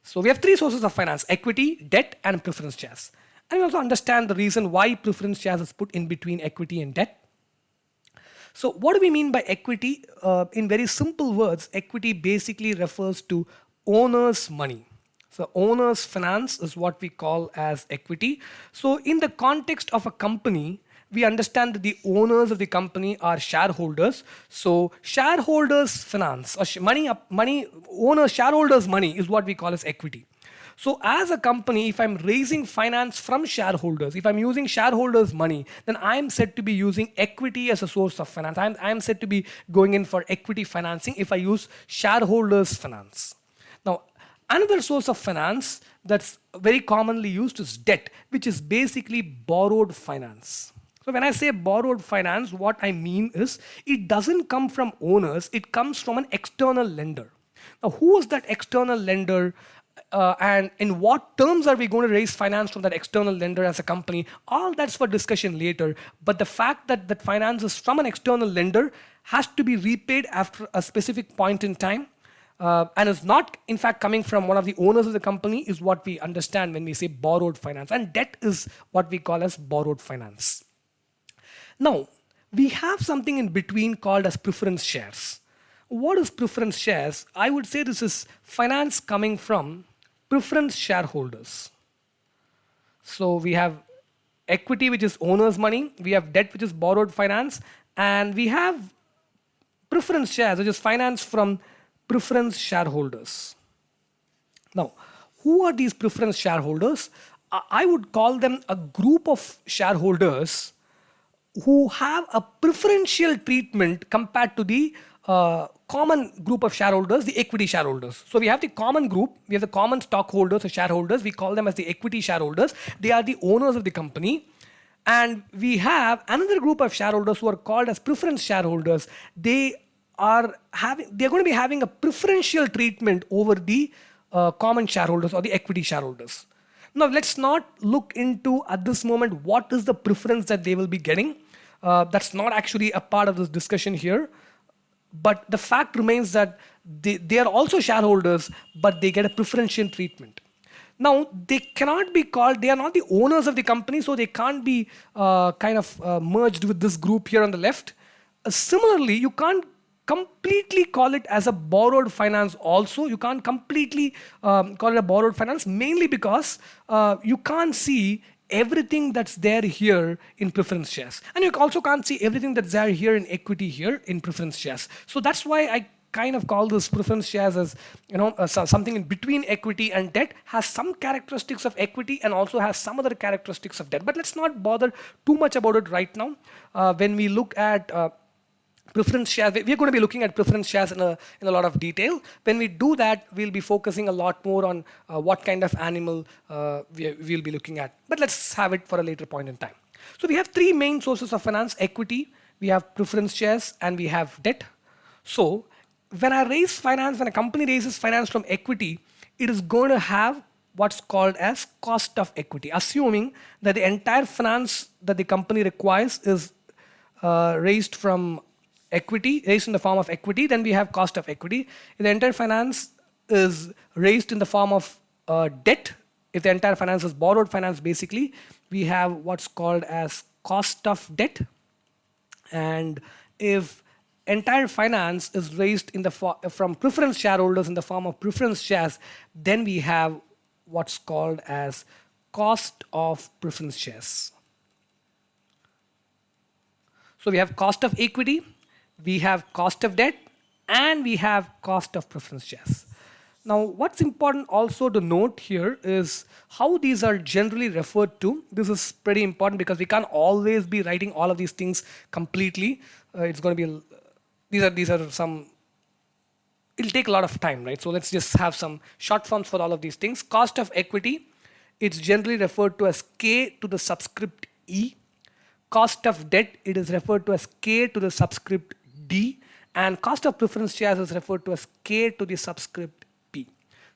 So we have three sources of finance: equity, debt, and preference shares. And we also understand the reason why preference shares is put in between equity and debt. So what do we mean by equity? In very simple words, equity basically refers to owner's money. So owner's finance is what we call as equity. So in the context of a company, we understand that the owners of the company are shareholders. So shareholders' finance, or shareholders' money is what we call as equity. So as a company, if I'm raising finance from shareholders, if I'm using shareholders' money, then I'm said to be using equity as a source of finance. I'm said to be going in for equity financing if I use shareholders' finance. Now, another source of finance that's very commonly used is debt, which is basically borrowed finance. So when I say borrowed finance, what I mean is it doesn't come from owners, it comes from an external lender. Now, who is that external lender? And in what terms are we going to raise finance from that external lender as a company? All that's for discussion later. But the fact that that finance is from an external lender has to be repaid after a specific point in time, and is not, in fact, coming from one of the owners of the company, is what we understand when we say borrowed finance. And debt is what we call as borrowed finance. Now, we have something in between called as preference shares. What is preference shares? I would say this is finance coming from preference shareholders. So we have equity, which is owner's money. We have debt, which is borrowed finance. And we have preference shares, which is finance from preference shareholders. Now, who are these preference shareholders? I would call them a group of shareholders who have a preferential treatment compared to the common group of shareholders, the equity shareholders. So we have the common group, we have the common stockholders or shareholders, we call them as the equity shareholders. They are the owners of the company. And we have another group of shareholders who are called as preference shareholders. They're going to be having a preferential treatment over the common shareholders or the equity shareholders. Now, let's not look into at this moment what is the preference that they will be getting. That's not actually a part of this discussion here. But the fact remains that they are also shareholders, but they get a preferential treatment. Now, they cannot be called, they are not the owners of the company, so they can't be merged with this group here on the left. Similarly, you can't completely call it as a borrowed finance also. You can't completely call it a borrowed finance, mainly because you can't see everything that's there here in preference shares. And you also can't see everything that's there here in equity here in preference shares. So that's why I kind of call this preference shares as something in between equity and debt, has some characteristics of equity and also has some other characteristics of debt. But let's not bother too much about it right now. When we look at preference shares, we're going to be looking at preference shares in a lot of detail. When we do that, we'll be focusing a lot more on what kind of animal we'll be looking at. But let's have it for a later point in time. So we have three main sources of finance: equity, we have preference shares, and we have debt. So when a company raises finance from equity, it is going to have what's called as cost of equity, assuming that the entire finance that the company requires is raised from equity, raised in the form of equity. Then we have cost of equity. If the entire finance is raised in the form of debt, if the entire finance is borrowed finance, basically, we have what's called as cost of debt. And if entire finance is raised from preference shareholders in the form of preference shares, then we have what's called as cost of preference shares. So we have cost of equity, we have cost of debt, and we have cost of preference shares. Now, what's important also to note here is how these are generally referred to. This is pretty important because we can't always be writing all of these things completely. It's going to be these are some. It'll take a lot of time, right? So let's just have some short forms for all of these things. Cost of equity, it's generally referred to as K to the subscript E. Cost of debt, it is referred to as K to the subscript D. And cost of preference shares is referred to as K to the subscript P.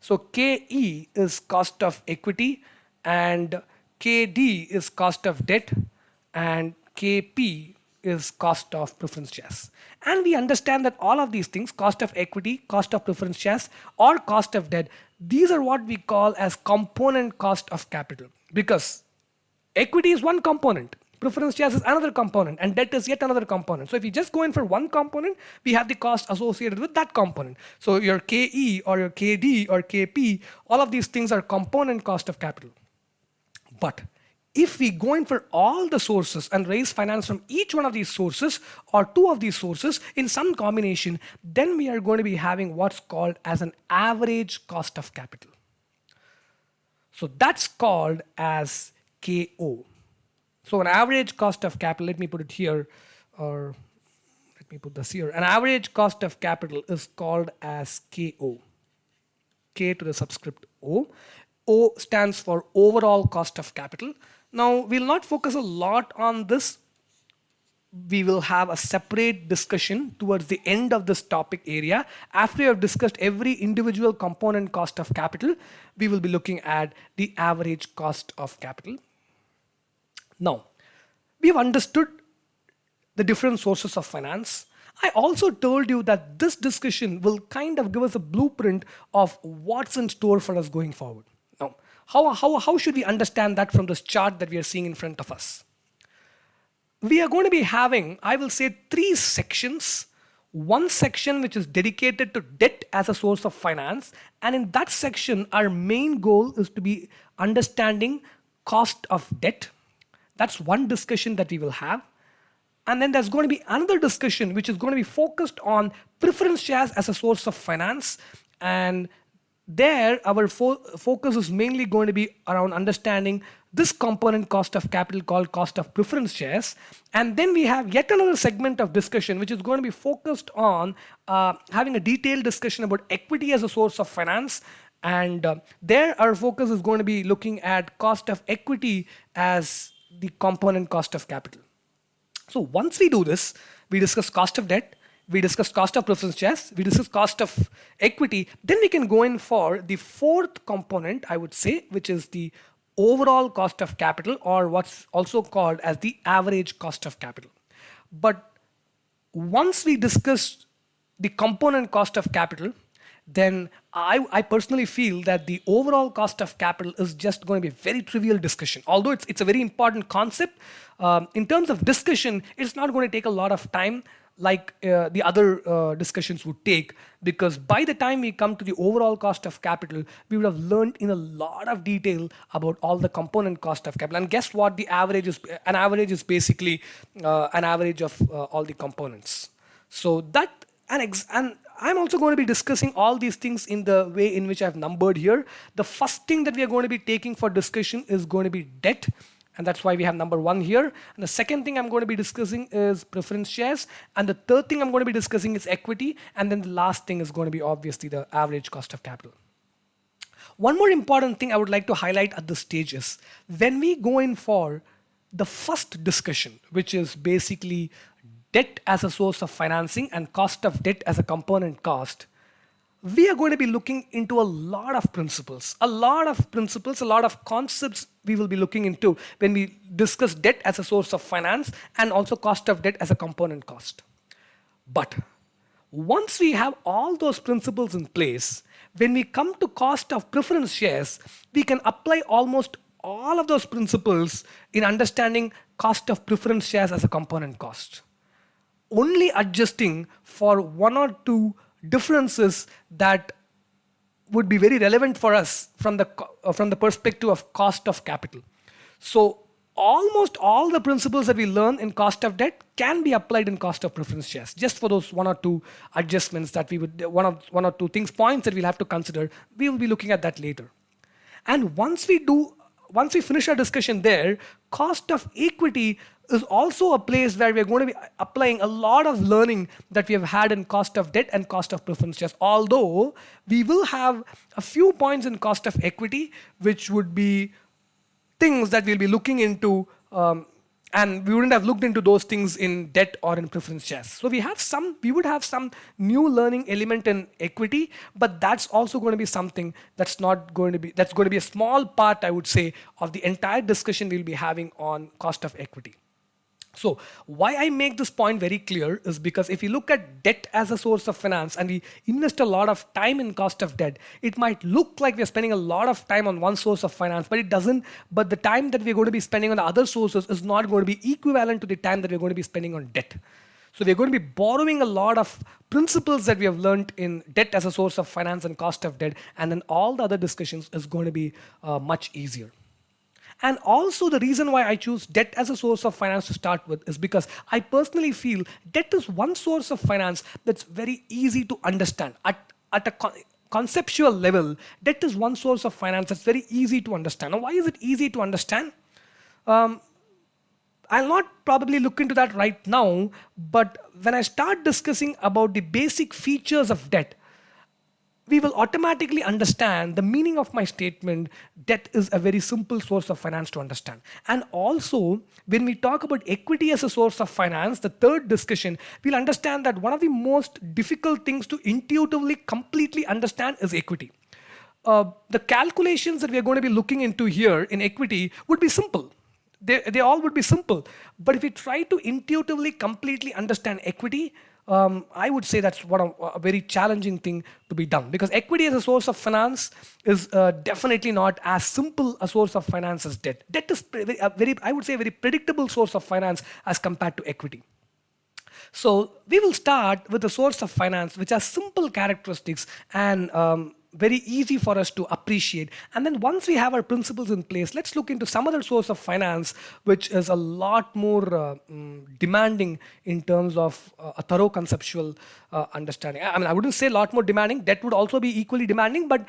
So KE is cost of equity, and KD is cost of debt, and KP is cost of preference shares. And we understand that all of these things, cost of equity, cost of preference shares, or cost of debt, these are what we call as component cost of capital, because equity is one component, preference shares is another component, and debt is yet another component. So if you just go in for one component, we have the cost associated with that component. So your KE or your KD or KP, all of these things are component cost of capital. But if we go in for all the sources and raise finance from each one of these sources or two of these sources in some combination, then we are going to be having what's called as an average cost of capital. So that's called as KO. So an average cost of capital, let me put it here, or let me put this here. An average cost of capital is called as KO. K to the subscript O. O stands for overall cost of capital. Now, we'll not focus a lot on this. We will have a separate discussion towards the end of this topic area. After we have discussed every individual component cost of capital, we will be looking at the average cost of capital. Now, we've understood the different sources of finance. I also told you that this discussion will kind of give us a blueprint of what's in store for us going forward. Now, how should we understand that from this chart that we are seeing in front of us? We are going to be having, I will say, 3 sections. One section which is dedicated to debt as a source of finance, and in that section, our main goal is to be understanding cost of debt. That's one discussion that we will have. And then there's going to be another discussion which is going to be focused on preference shares as a source of finance. And there, our focus is mainly going to be around understanding this component cost of capital called cost of preference shares. And then we have yet another segment of discussion which is going to be focused on having a detailed discussion about equity as a source of finance. And there, our focus is going to be looking at cost of equity as the component cost of capital. So once we do this, we discuss cost of debt, we discuss cost of preference shares, we discuss cost of equity, then we can go in for the fourth component, I would say, which is the overall cost of capital, or what's also called as the average cost of capital. But once we discuss the component cost of capital, then I personally feel that the overall cost of capital is just going to be a very trivial discussion. Although it's a very important concept, in terms of discussion, it's not going to take a lot of time like the other discussions would take, because by the time we come to the overall cost of capital, we would have learned in a lot of detail about all the component cost of capital. And guess what? The average is an average is basically an average of all the components. So that and I'm also going to be discussing all these things in the way in which I've numbered here. The first thing that we are going to be taking for discussion is going to be debt, and that's why we have number 1 here. And the second thing I'm going to be discussing is preference shares, and the third thing I'm going to be discussing is equity, and then the last thing is going to be obviously the average cost of capital. One more important thing I would like to highlight at this stage is when we go in for the first discussion, which is basically debt as a source of financing and cost of debt as a component cost, we are going to be looking into a lot of principles, a lot of concepts we will be looking into when we discuss debt as a source of finance and also cost of debt as a component cost. But once we have all those principles in place, when we come to cost of preference shares, we can apply almost all of those principles in understanding cost of preference shares as a component cost, only adjusting for 1 or 2 differences that would be very relevant for us from the perspective of cost of capital. So almost all the principles that we learn in cost of debt can be applied in cost of preference shares, just for those one or two adjustments that we would, one or two things, points that we'll have to consider. We will be looking at that later. And once we finish our discussion there, cost of equity is also a place where we're going to be applying a lot of learning that we have had in cost of debt and cost of preference shares. Although we will have a few points in cost of equity, which would be things that we'll be looking into, and we wouldn't have looked into those things in debt or in preference shares. So we would have some new learning element in equity, but that's also going to be something that's going to be a small part, I would say, of the entire discussion we'll be having on cost of equity. So why I make this point very clear is because if you look at debt as a source of finance and we invest a lot of time in cost of debt, it might look like we're spending a lot of time on one source of finance, but it doesn't. But the time that we're going to be spending on the other sources is not going to be equivalent to the time that we're going to be spending on debt. So we're going to be borrowing a lot of principles that we have learned in debt as a source of finance and cost of debt, and then all the other discussions is going to be much easier. And also the reason why I choose debt as a source of finance to start with is because I personally feel debt is one source of finance that's very easy to understand. At a conceptual level, debt is one source of finance that's very easy to understand. Now, why is it easy to understand? I'll not probably look into that right now, but when I start discussing about the basic features of debt, we will automatically understand the meaning of my statement. Debt is a very simple source of finance to understand. And also, when we talk about equity as a source of finance, the third discussion, we'll understand that one of the most difficult things to intuitively completely understand is equity. The calculations that we are going to be looking into here in equity would be simple. They all would be simple. But if we try to intuitively completely understand equity, I would say that's a very challenging thing to be done, because equity as a source of finance is definitely not as simple a source of finance as debt. Debt is I would say, a very predictable source of finance as compared to equity. So we will start with a source of finance which has simple characteristics and very easy for us to appreciate. And then once we have our principles in place, let's look into some other source of finance which is a lot more demanding in terms of a thorough conceptual understanding. I mean, I wouldn't say a lot more demanding. Debt would also be equally demanding, but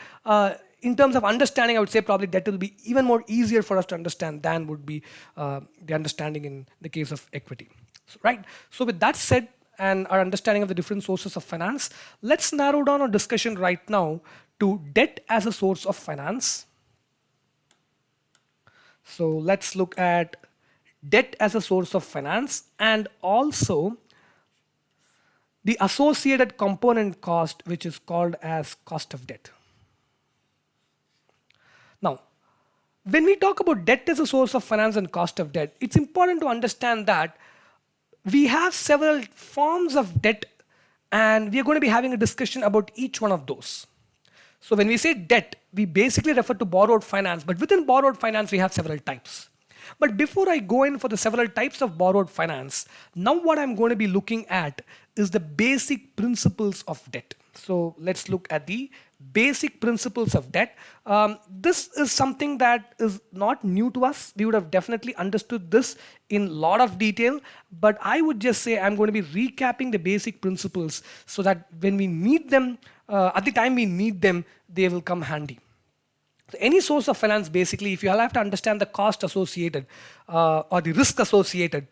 in terms of understanding, I would say probably debt will be even more easier for us to understand than would be the understanding in the case of equity. Right. So with that said, and our understanding of the different sources of finance, let's narrow down our discussion right now to debt as a source of finance. So let's look at debt as a source of finance and also the associated component cost, which is called as cost of debt. Now, when we talk about debt as a source of finance and cost of debt, it's important to understand that we have several forms of debt, and we are going to be having a discussion about each one of those. So when we say debt, we basically refer to borrowed finance, but within borrowed finance, we have several types. But before I go in for the several types of borrowed finance, now what I'm going to be looking at is the basic principles of debt. So let's look at the basic principles of debt. This is something that is not new to us. We would have definitely understood this in a lot of detail, but I would just say I'm going to be recapping the basic principles so that when we need them, at the time we need them, they will come handy. So any source of finance, basically, if you have to understand the cost associated or the risk associated,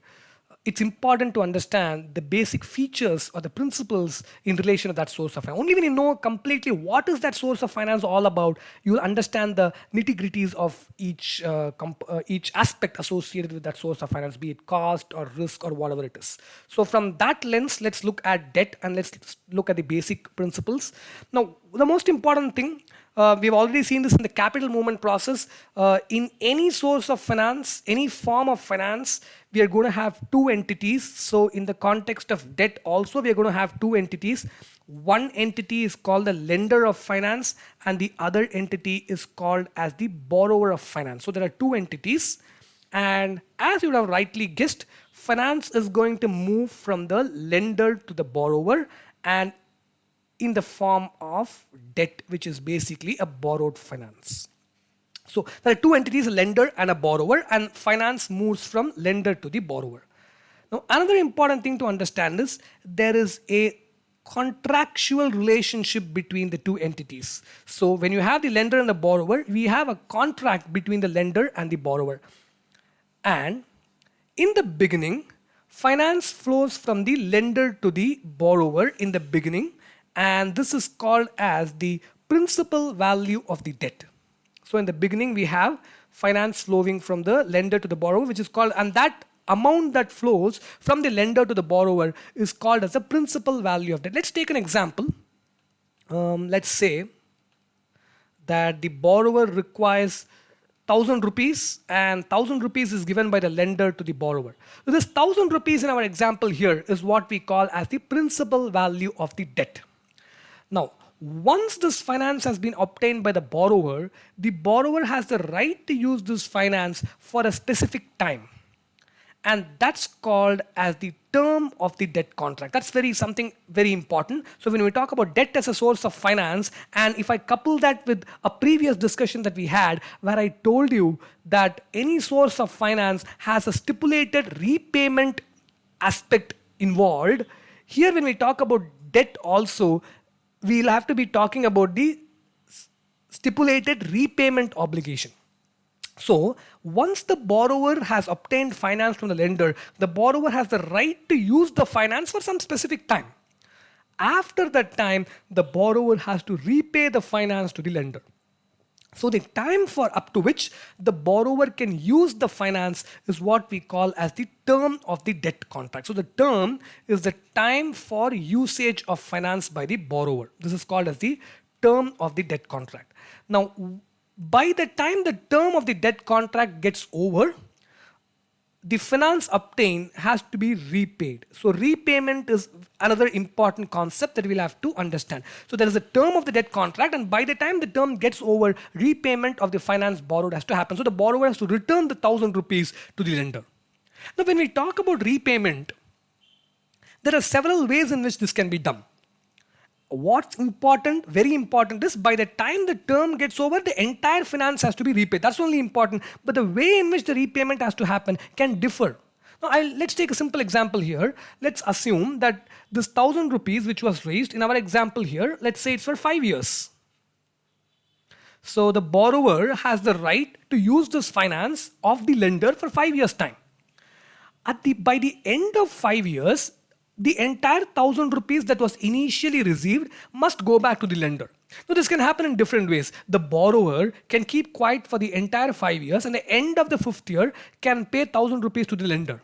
it's important to understand the basic features or the principles in relation to that source of finance. Only when you know completely what is that source of finance all about, you will understand the nitty-gritties of each aspect associated with that source of finance, be it cost or risk or whatever it is. So from that lens, let's look at debt and let's look at the basic principles. Now, the most important thing, we've already seen this in the capital movement process. In any source of finance, any form of finance, we are going to have two entities. So in the context of debt also, we are going to have two entities. One entity is called the lender of finance and the other entity is called as the borrower of finance. So there are two entities. And as you would have rightly guessed, finance is going to move from the lender to the borrower and in the form of debt, which is basically a borrowed finance. So there are two entities, a lender and a borrower, and finance moves from lender to the borrower. Now, another important thing to understand is there is a contractual relationship between the two entities. So when you have the lender and the borrower, we have a contract between the lender and the borrower. And in the beginning, finance flows from the lender to the borrower in the beginning, and this is called as the principal value of the debt. So in the beginning, we have finance flowing from the lender to the borrower, which is called, and that amount that flows from the lender to the borrower is called as the principal value of debt. Let's take an example. Let's say that the borrower requires 1,000 rupees and 1,000 rupees is given by the lender to the borrower. So this 1,000 rupees in our example here is what we call as the principal value of the debt. Now, once this finance has been obtained by the borrower has the right to use this finance for a specific time. And that's called as the term of the debt contract. That's something very important. So when we talk about debt as a source of finance, and if I couple that with a previous discussion that we had where I told you that any source of finance has a stipulated repayment aspect involved, here when we talk about debt also, we'll have to be talking about the stipulated repayment obligation. So once the borrower has obtained finance from the lender, the borrower has the right to use the finance for some specific time. After that time, the borrower has to repay the finance to the lender. So the time for up to which the borrower can use the finance is what we call as the term of the debt contract. So the term is the time for usage of finance by the borrower. This is called as the term of the debt contract. Now, by the time the term of the debt contract gets over, the finance obtained has to be repaid. So repayment is another important concept that we'll have to understand. So there is a term of the debt contract, and by the time the term gets over, repayment of the finance borrowed has to happen. So the borrower has to return the 1,000 rupees to the lender. Now when we talk about repayment, there are several ways in which this can be done. What's important, very important, is by the time the term gets over, the entire finance has to be repaid. That's only important. But the way in which the repayment has to happen can differ. Now, let's take a simple example here. Let's assume that this 1,000 rupees which was raised in our example here, let's say it's for 5 years. So the borrower has the right to use this finance of the lender for 5 years' time. By the end of 5 years, the entire 1,000 rupees that was initially received must go back to the lender. Now this can happen in different ways. The borrower can keep quiet for the entire 5 years, and at the end of the 5th year can pay 1,000 rupees to the lender.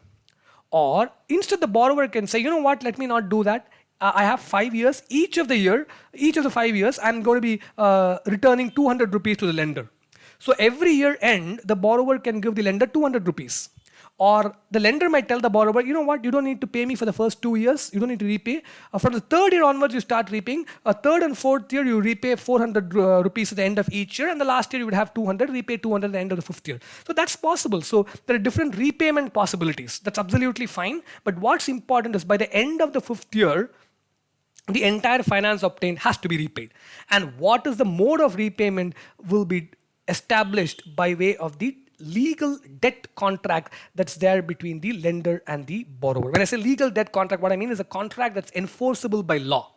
Or instead the borrower can say, you know what, let me not do that. I have 5 years. Each of the 5 years, I'm going to be returning 200 rupees to the lender. So every year end, the borrower can give the lender 200 rupees. Or the lender might tell the borrower, you know what, you don't need to pay me for the first 2 years. You don't need to repay. From the 3rd year onwards, you start repaying. 3rd and 4th year, you repay 400 rupees at the end of each year. And the last year, you would have 200, repay 200 at the end of the 5th year. So that's possible. So there are different repayment possibilities. That's absolutely fine. But what's important is by the end of the 5th year, the entire finance obtained has to be repaid. And what is the mode of repayment will be established by way of the legal debt contract that's there between the lender and the borrower. When I say legal debt contract, what I mean is a contract that's enforceable by law.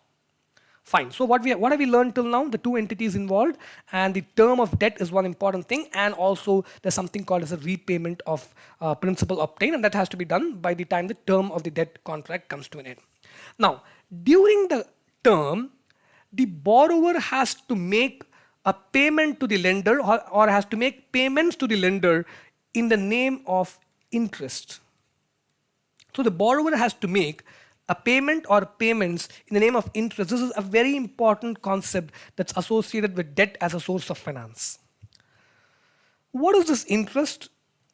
Fine. So what have we learned till now? The two entities involved, and the term of debt is one important thing, and also there's something called as a repayment of principal obtained, and that has to be done by the time the term of the debt contract comes to an end. Now, during the term, the borrower has to make a payment to the lender or has to make payments to the lender in the name of interest. So the borrower has to make a payment or payments in the name of interest. This is a very important concept that's associated with debt as a source of finance. What is this interest?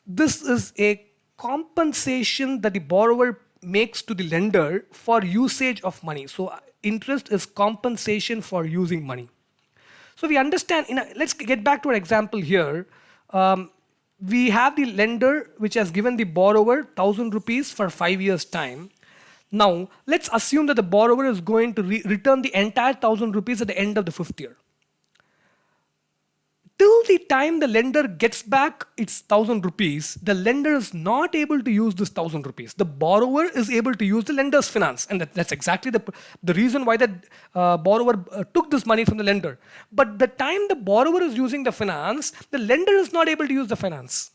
This is a compensation that the borrower makes to the lender for usage of money. So interest is compensation for using money. So we understand, let's get back to our example here. We have the lender which has given the borrower 1,000 rupees for 5 years' time. Now, let's assume that the borrower is going to return the entire 1,000 rupees at the end of the 5th year. till the time the lender gets back its 1,000 rupees, the lender is not able to use this 1,000 rupees. The borrower is able to use the lender's finance, and that's exactly the reason why the borrower took this money from the lender. But the time the borrower is using the finance, the lender is not able to use the finance.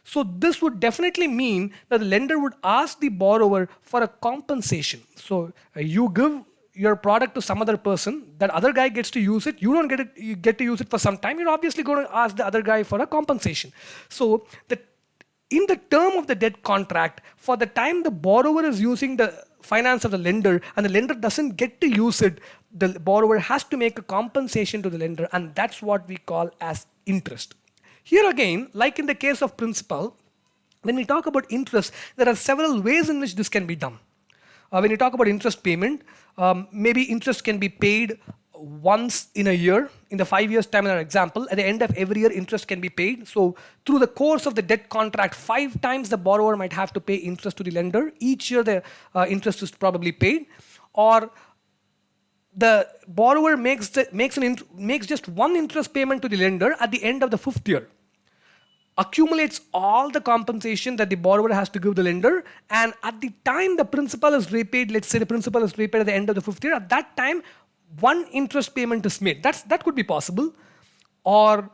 So this would definitely mean that the lender would ask the borrower for a compensation. So you give your product to some other person, that other guy gets to use it, you don't get it, you get to use it for some time, you're obviously going to ask the other guy for a compensation. So in the term of the debt contract, for the time the borrower is using the finance of the lender and the lender doesn't get to use it, the borrower has to make a compensation to the lender, and that's what we call as interest. Here again, like in the case of principal, when we talk about interest, there are several ways in which this can be done. When you talk about interest payment, maybe interest can be paid once in a year. In the 5 years time in our example, at the end of every year, interest can be paid. So through the course of the debt contract, 5 times the borrower might have to pay interest to the lender. Each year the interest is probably paid. Or the borrower makes just one interest payment to the lender at the end of the 5th year, accumulates all the compensation that the borrower has to give the lender, and at the time the principal is repaid, let's say the principal is repaid at the end of the 5th year, at that time one interest payment is made. That could be possible. Or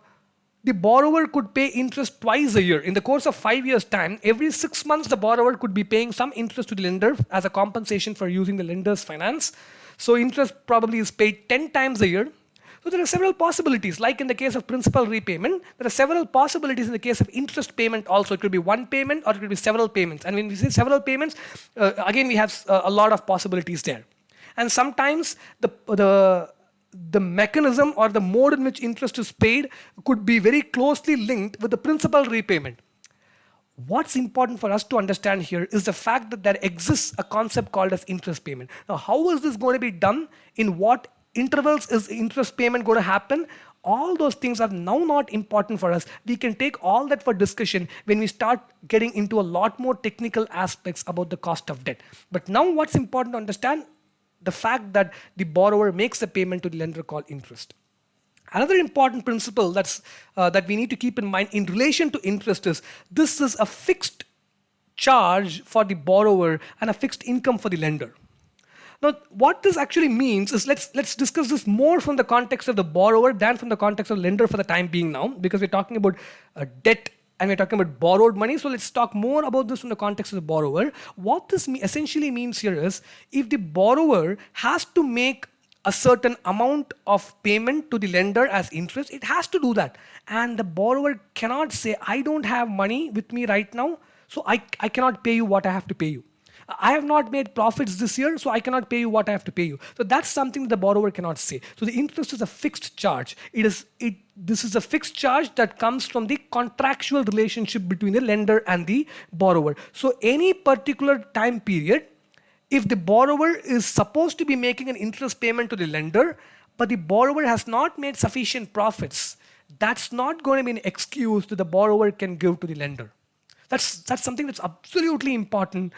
the borrower could pay interest twice a year. In the course of 5 years time, every 6 months the borrower could be paying some interest to the lender as a compensation for using the lender's finance. So interest probably is paid 10 times a year. So there are several possibilities. Like in the case of principal repayment, there are several possibilities in the case of interest payment also. It could be one payment or it could be several payments. And when we say several payments, again we have a lot of possibilities there. And sometimes the mechanism or the mode in which interest is paid could be very closely linked with the principal repayment. What's important for us to understand here is the fact that there exists a concept called as interest payment. Now, how is this going to be done? In what intervals is interest payment going to happen? All those things are now not important for us. We can take all that for discussion when we start getting into a lot more technical aspects about the cost of debt. But now what's important to understand? The fact that the borrower makes a payment to the lender called interest. Another important principle that we need to keep in mind in relation to interest is this is a fixed charge for the borrower and a fixed income for the lender. Now, what this actually means is let's discuss this more from the context of the borrower than from the context of the lender for the time being now, because we're talking about debt and we're talking about borrowed money. So let's talk more about this from the context of the borrower. What this essentially means here is if the borrower has to make a certain amount of payment to the lender as interest, it has to do that. And the borrower cannot say, I don't have money with me right now, so I cannot pay you what I have to pay you. I have not made profits this year, so I cannot pay you what I have to pay you. So that's something the borrower cannot say. So the interest is a fixed charge. This is a fixed charge that comes from the contractual relationship between the lender and the borrower. So any particular time period, if the borrower is supposed to be making an interest payment to the lender, but the borrower has not made sufficient profits, that's not going to be an excuse that the borrower can give to the lender. That's something that's absolutely important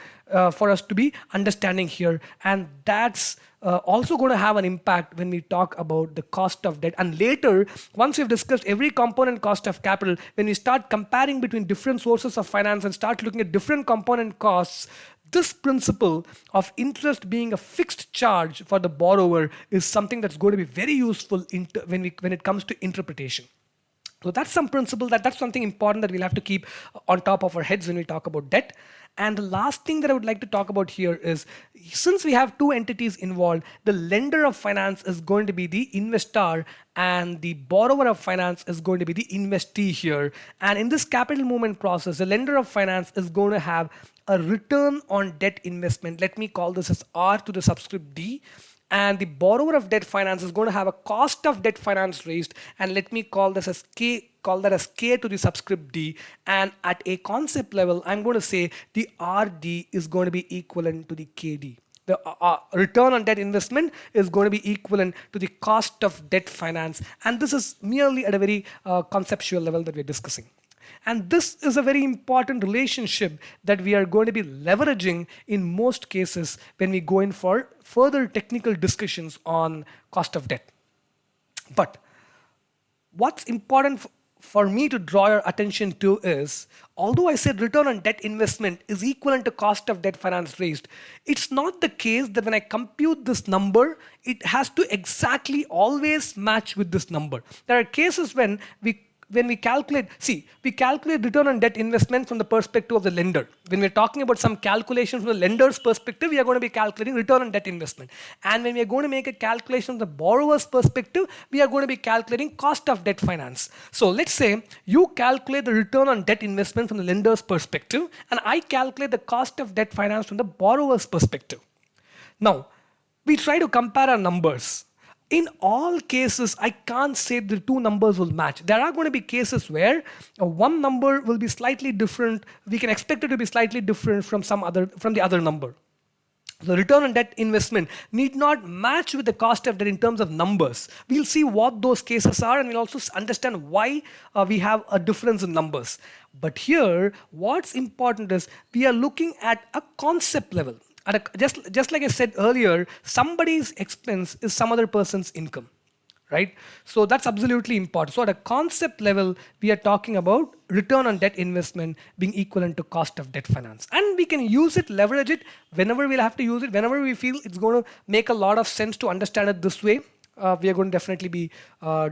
for us to be understanding here. And that's also going to have an impact when we talk about the cost of debt. And later, once we've discussed every component cost of capital, when we start comparing between different sources of finance and start looking at different component costs, this principle of interest being a fixed charge for the borrower is something that's going to be very useful when it comes to interpretation. So that's some principle, that's something important that we'll have to keep on top of our heads when we talk about debt. And the last thing that I would like to talk about here is, since we have two entities involved, the lender of finance is going to be the investor and the borrower of finance is going to be the investee here. And in this capital movement process, the lender of finance is going to have a return on debt investment. Let me call this as R to the subscript D. And the borrower of debt finance is going to have a cost of debt finance raised, and let me call this as K, call that as K to the subscript D. And at a concept level, I'm going to say the RD is going to be equivalent to the KD. The return on debt investment is going to be equivalent to the cost of debt finance. And this is merely at a very conceptual level that we're discussing. And this is a very important relationship that we are going to be leveraging in most cases when we go in for further technical discussions on cost of debt. But what's important for me to draw your attention to is, although I said return on debt investment is equivalent to cost of debt finance raised, it's not the case that when I compute this number, it has to exactly always match with this number. There are cases when we calculate, we calculate return on debt investment from the perspective of the lender. When we're talking about some calculation from the lender's perspective, we are going to be calculating return on debt investment. And when we are going to make a calculation from the borrower's perspective, we are going to be calculating cost of debt finance. So let's say you calculate the return on debt investment from the lender's perspective, and I calculate the cost of debt finance from the borrower's perspective. Now, we try to compare our numbers. In all cases, I can't say the two numbers will match. There are going to be cases where one number will be slightly different. We can expect it to be slightly different from the other number. The return on debt investment need not match with the cost of debt in terms of numbers. We'll see what those cases are, and we'll also understand why we have a difference in numbers. But here, what's important is we are looking at a concept level. Just like I said earlier, somebody's expense is some other person's income, right? So that's absolutely important. So at a concept level, we are talking about return on debt investment being equivalent to cost of debt finance. And we can use it, leverage it, whenever we'll have to use it, whenever we feel it's going to make a lot of sense to understand it this way, we are going to definitely be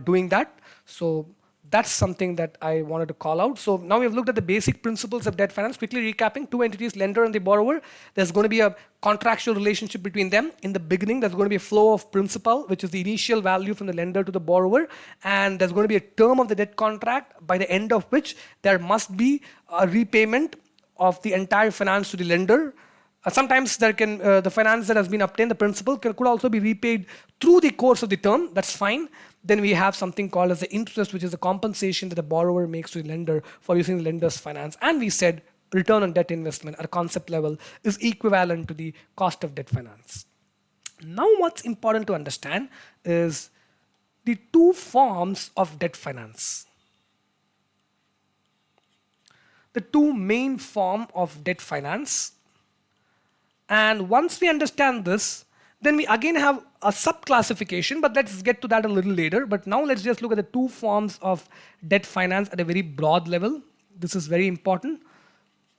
doing that. So that's something that I wanted to call out. So now we've looked at the basic principles of debt finance. Quickly recapping, two entities, lender and the borrower. There's going to be a contractual relationship between them. In the beginning, there's going to be a flow of principal, which is the initial value from the lender to the borrower. And there's going to be a term of the debt contract, by the end of which there must be a repayment of the entire finance to the lender. Sometimes there can the finance that has been obtained, the principal, could also be repaid through the course of the term. That's fine. Then we have something called as the interest, which is the compensation that the borrower makes to the lender for using the lender's finance. And we said return on debt investment at a concept level is equivalent to the cost of debt finance. Now what's important to understand is the two forms of debt finance. The two main forms of debt finance. And once we understand this, then we again have a sub-classification, but let's get to that a little later. But now let's just look at the two forms of debt finance at a very broad level. This is very important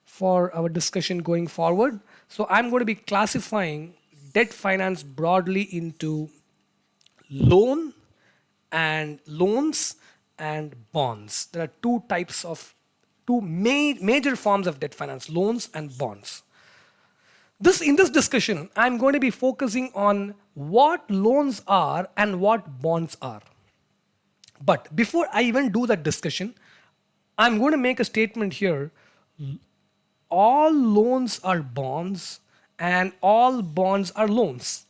for our discussion going forward. So I'm going to be classifying debt finance broadly into loans and bonds. There are two major forms of debt finance, loans and bonds. In this discussion, I'm going to be focusing on what loans are and what bonds are. But before I even do that discussion, I'm going to make a statement here. All loans are bonds and all bonds are loans.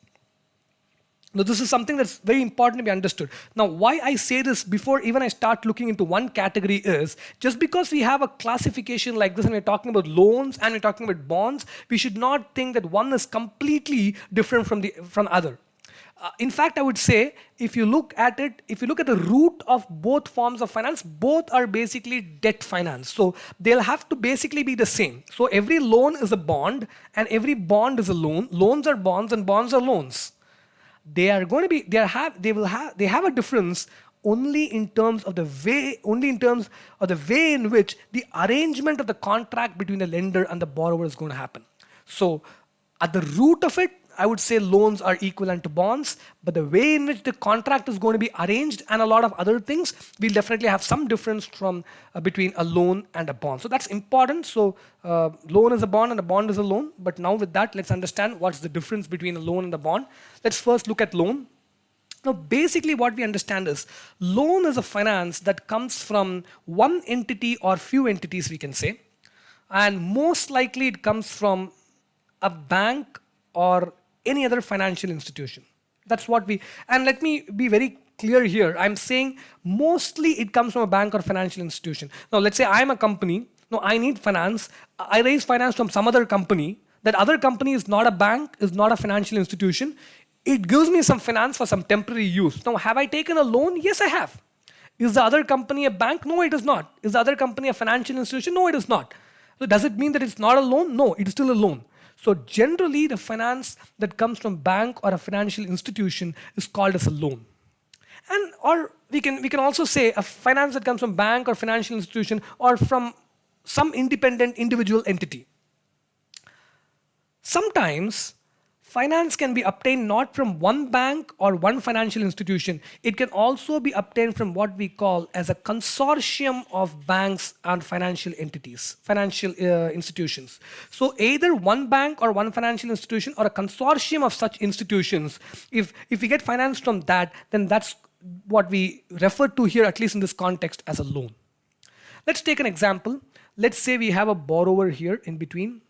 Now, this is something that's very important to be understood. Now, why I say this before even I start looking into one category is, just because we have a classification like this and we're talking about loans and we're talking about bonds, we should not think that one is completely different from other. In fact, I would say, if you look at the root of both forms of finance, both are basically debt finance. So they'll have to basically be the same. So every loan is a bond and every bond is a loan. Loans are bonds and bonds are loans. They have a difference only in terms of the way in which the arrangement of the contract between the lender and the borrower is going to happen. So at the root of it, I would say loans are equivalent to bonds, but the way in which the contract is going to be arranged and a lot of other things, we'll definitely have some difference between a loan and a bond. So that's important. So loan is a bond and a bond is a loan. But now with that, let's understand what's the difference between a loan and a bond. Let's first look at loan. Now, basically what we understand is loan is a finance that comes from one entity or few entities, we can say. And most likely it comes from a bank or any other financial institution. That's what and let me be very clear here. I'm saying mostly it comes from a bank or financial institution. Now, let's say I'm a company. No, I need finance. I raise finance from some other company. That other company is not a bank, is not a financial institution. It gives me some finance for some temporary use. Now, have I taken a loan? Yes, I have. Is the other company a bank? No, it is not. Is the other company a financial institution? No, it is not. So does it mean that it's not a loan? No, it's still a loan. So generally, the finance that comes from bank or a financial institution is called as a loan. And or we can also say a finance that comes from bank or financial institution or from some independent individual entity. Sometimes finance can be obtained not from one bank or one financial institution. It can also be obtained from what we call as a consortium of banks and financial entities, financial institutions. So either one bank or one financial institution or a consortium of such institutions, if we get finance from that, then that's what we refer to here, at least in this context, as a loan. Let's take an example. Let's say we have a borrower here in between.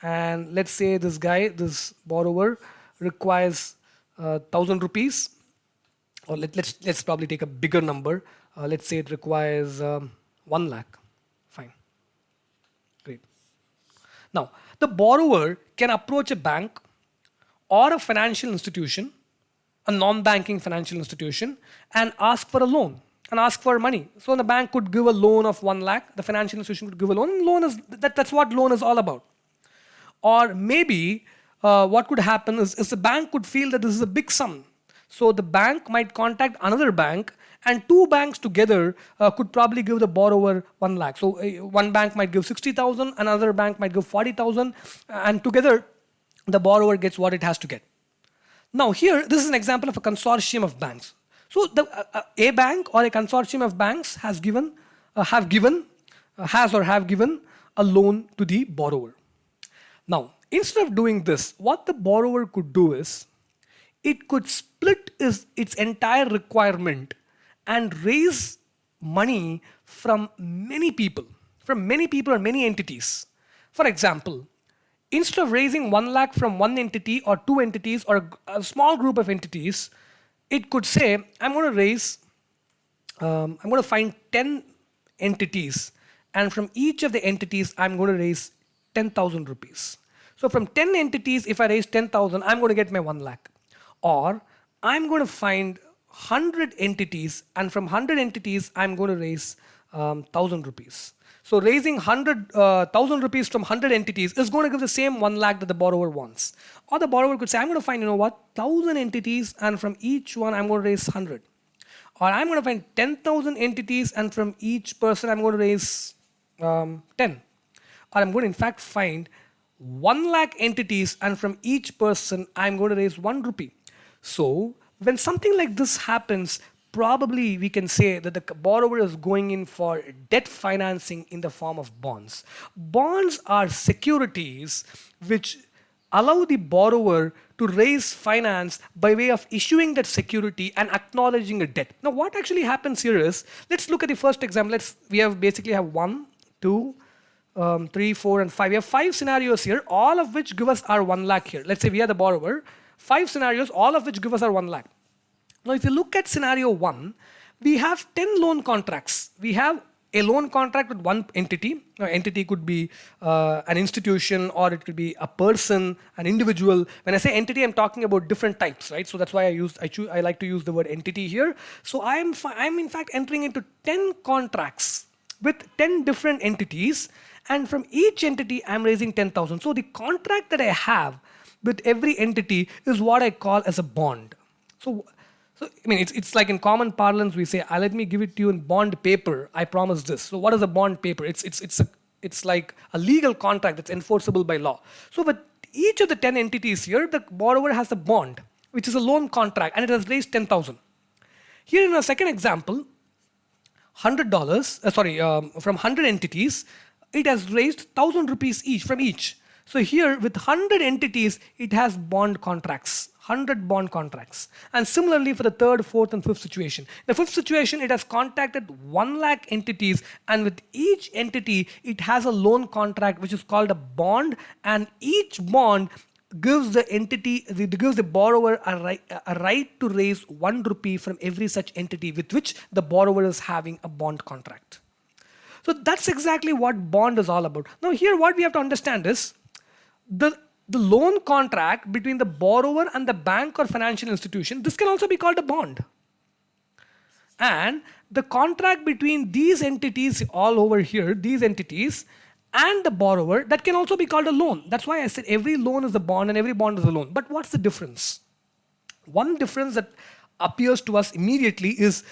And let's say this borrower requires 1,000 rupees, or let's probably take a bigger number. Let's say it requires 1 lakh. Fine, great. Now the borrower can approach a bank or a financial institution, a non-banking financial institution, and ask for a loan and ask for money. So the bank could give a loan of 1 lakh. The financial institution could give a loan. And that's what loan is all about. Or maybe what could happen is the bank could feel that this is a big sum. So the bank might contact another bank, and two banks together could probably give the borrower 1 lakh. So one bank might give 60,000, another bank might give 40,000, and together the borrower gets what it has to get. Now here, this is an example of a consortium of banks. So a bank or a consortium of banks has given a loan to the borrower. Now, instead of doing this, what the borrower could do is, it could split its entire requirement and raise money from many people and many entities. For example, instead of raising 1 lakh from one entity or two entities or a small group of entities, it could say, I'm going to find 10 entities, and from each of the entities, I'm going to raise 10,000 rupees. So from 10 entities, if I raise 10,000, I'm going to get my 1 lakh. Or I'm going to find 100 entities, and from 100 entities, I'm going to raise 1,000 rupees. So raising 1,000 rupees from 100 entities is going to give the same 1 lakh that the borrower wants. Or the borrower could say, I'm going to find, 1,000 entities, and from each one, I'm going to raise 100. Or I'm going to find 10,000 entities, and from each person, I'm going to raise 10. Or I'm going to in fact find 1 lakh entities, and from each person I'm going to raise 1 rupee. So when something like this happens, probably we can say that the borrower is going in for debt financing in the form of bonds. Bonds are securities which allow the borrower to raise finance by way of issuing that security and acknowledging a debt. Now what actually happens here is, let's look at the first example. We basically have 1, 2, 3, 4, and 5. We have 5 scenarios here, all of which give us our 1 lakh here. Let's say we are the borrower. 5 scenarios, all of which give us our 1 lakh. Now, if you look at scenario 1, we have 10 loan contracts. We have a loan contract with one entity. Now, entity could be an institution, or it could be a person, an individual. When I say entity, I'm talking about different types, right? So that's why I like to use the word entity here. So I'm in fact entering into 10 contracts with 10 different entities. And from each entity, I'm raising 10,000. So the contract that I have with every entity is what I call as a bond. So I mean, it's like in common parlance, we say, let me give it to you in bond paper. I promise this. So what is a bond paper? It's like a legal contract that's enforceable by law. So with each of the 10 entities here, the borrower has a bond, which is a loan contract, and it has raised 10,000. Here in a second example, $100, from 100 entities, it has raised 1,000 rupees each from each. So here with 100 entities, it has bond contracts, 100 bond contracts. And similarly for the third, fourth, and fifth situation. The fifth situation, it has contacted 1 lakh entities, and with each entity, it has a loan contract which is called a bond, and each bond gives the borrower a right to raise 1 rupee from every such entity with which the borrower is having a bond contract. So that's exactly what bond is all about. Now here what we have to understand is the loan contract between the borrower and the bank or financial institution, this can also be called a bond. And the contract between these entities all over here, these entities and the borrower, that can also be called a loan. That's why I said every loan is a bond and every bond is a loan. But what's the difference? One difference that appears to us immediately is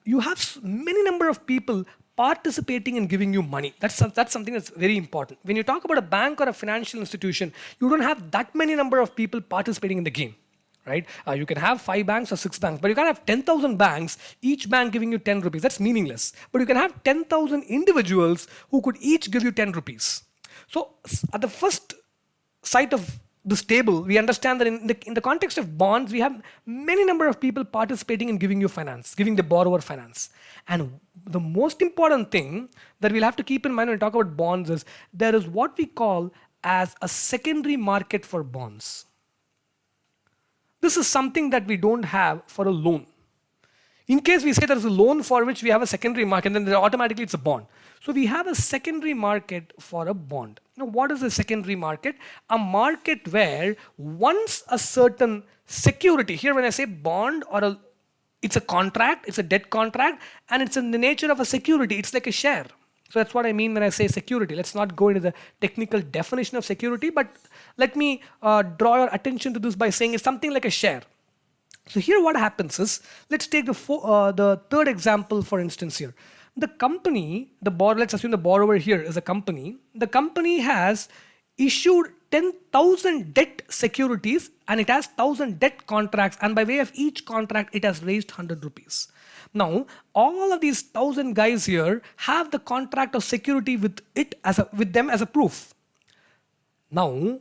you have many number of people participating in giving you money. That's something that's very important. When you talk about a bank or a financial institution, you don't have that many number of people participating in the game, right? You can have 5 banks or 6 banks, but you can't have 10,000 banks, each bank giving you 10 rupees. That's meaningless. But you can have 10,000 individuals who could each give you 10 rupees. So at the first sight of this table, we understand that in the context of bonds, we have many number of people participating in giving you finance, giving the borrower finance. And the most important thing that we'll have to keep in mind when we talk about bonds is there is what we call as a secondary market for bonds. This is something that we don't have for a loan. In case we say there is a loan for which we have a secondary market, then automatically it's a bond. So we have a secondary market for a bond. Now, what is a secondary market? A market where once a certain security, here when I say bond it's a contract, it's a debt contract, and it's in the nature of a security, it's like a share. So that's what I mean when I say security. Let's not go into the technical definition of security, but let me draw your attention to this by saying it's something like a share. So here what happens is, let's take the third example for instance here. The company, let's assume the borrower here is a company. The company has issued 10,000 debt securities and it has 1,000 debt contracts, and by way of each contract it has raised 100 rupees. Now, all of these 1,000 guys here have the contract of security with them as a proof. Now,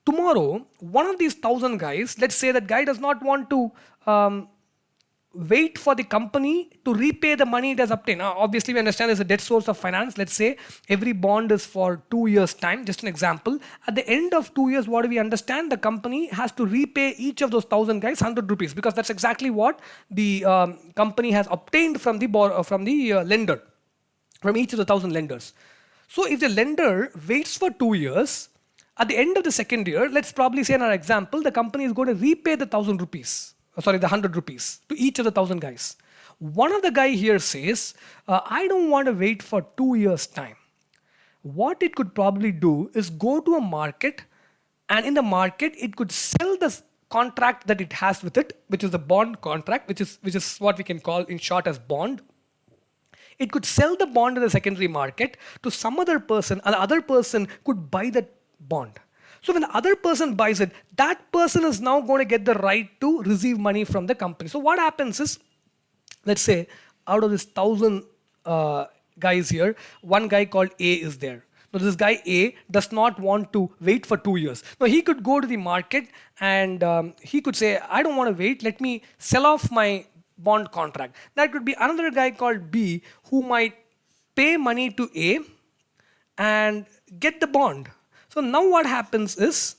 tomorrow, one of these 1,000 guys, let's say that guy does not want to wait for the company to repay the money it has obtained. Now, obviously, we understand there's a debt source of finance. Let's say every bond is for 2 years' time, just an example. At the end of 2 years, what do we understand? The company has to repay each of those 1,000 guys 100 rupees, because that's exactly what the company has obtained from the lender, from each of the 1,000 lenders. So if the lender waits for 2 years, at the end of the second year, let's probably say in our example, the company is going to repay the 1,000 rupees. The 100 rupees to each of the 1,000 guys. One of the guy here says, I don't want to wait for 2 years' time. What it could probably do is go to a market, and in the market, it could sell the contract that it has with it, which is the bond contract, which is what we can call in short as bond. It could sell the bond in the secondary market to some other person, and the other person could buy that bond. So when the other person buys it, that person is now going to get the right to receive money from the company. So what happens is, let's say out of this 1,000 guys here, one guy called A is there. Now this guy A does not want to wait for 2 years. Now he could go to the market and he could say, I don't want to wait, let me sell off my bond contract. That could be another guy called B who might pay money to A and get the bond. So now what happens is,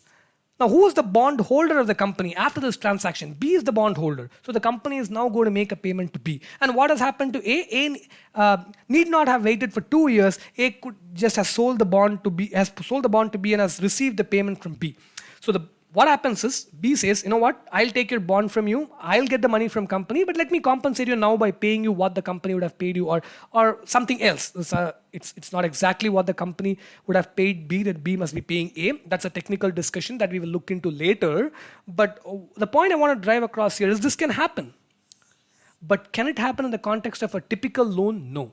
now who is the bond holder of the company after this transaction? B is the bond holder. So the company is now going to make a payment to B. And what has happened to A? A need not have waited for 2 years. A could just have sold the bond to B, and has received the payment from B. So what happens is, B says, you know what, I'll take your bond from you, I'll get the money from company, but let me compensate you now by paying you what the company would have paid you, or something else. It's not exactly what the company would have paid B, that B must be paying A. That's a technical discussion that we will look into later. But the point I want to drive across here is this can happen. But can it happen in the context of a typical loan? No.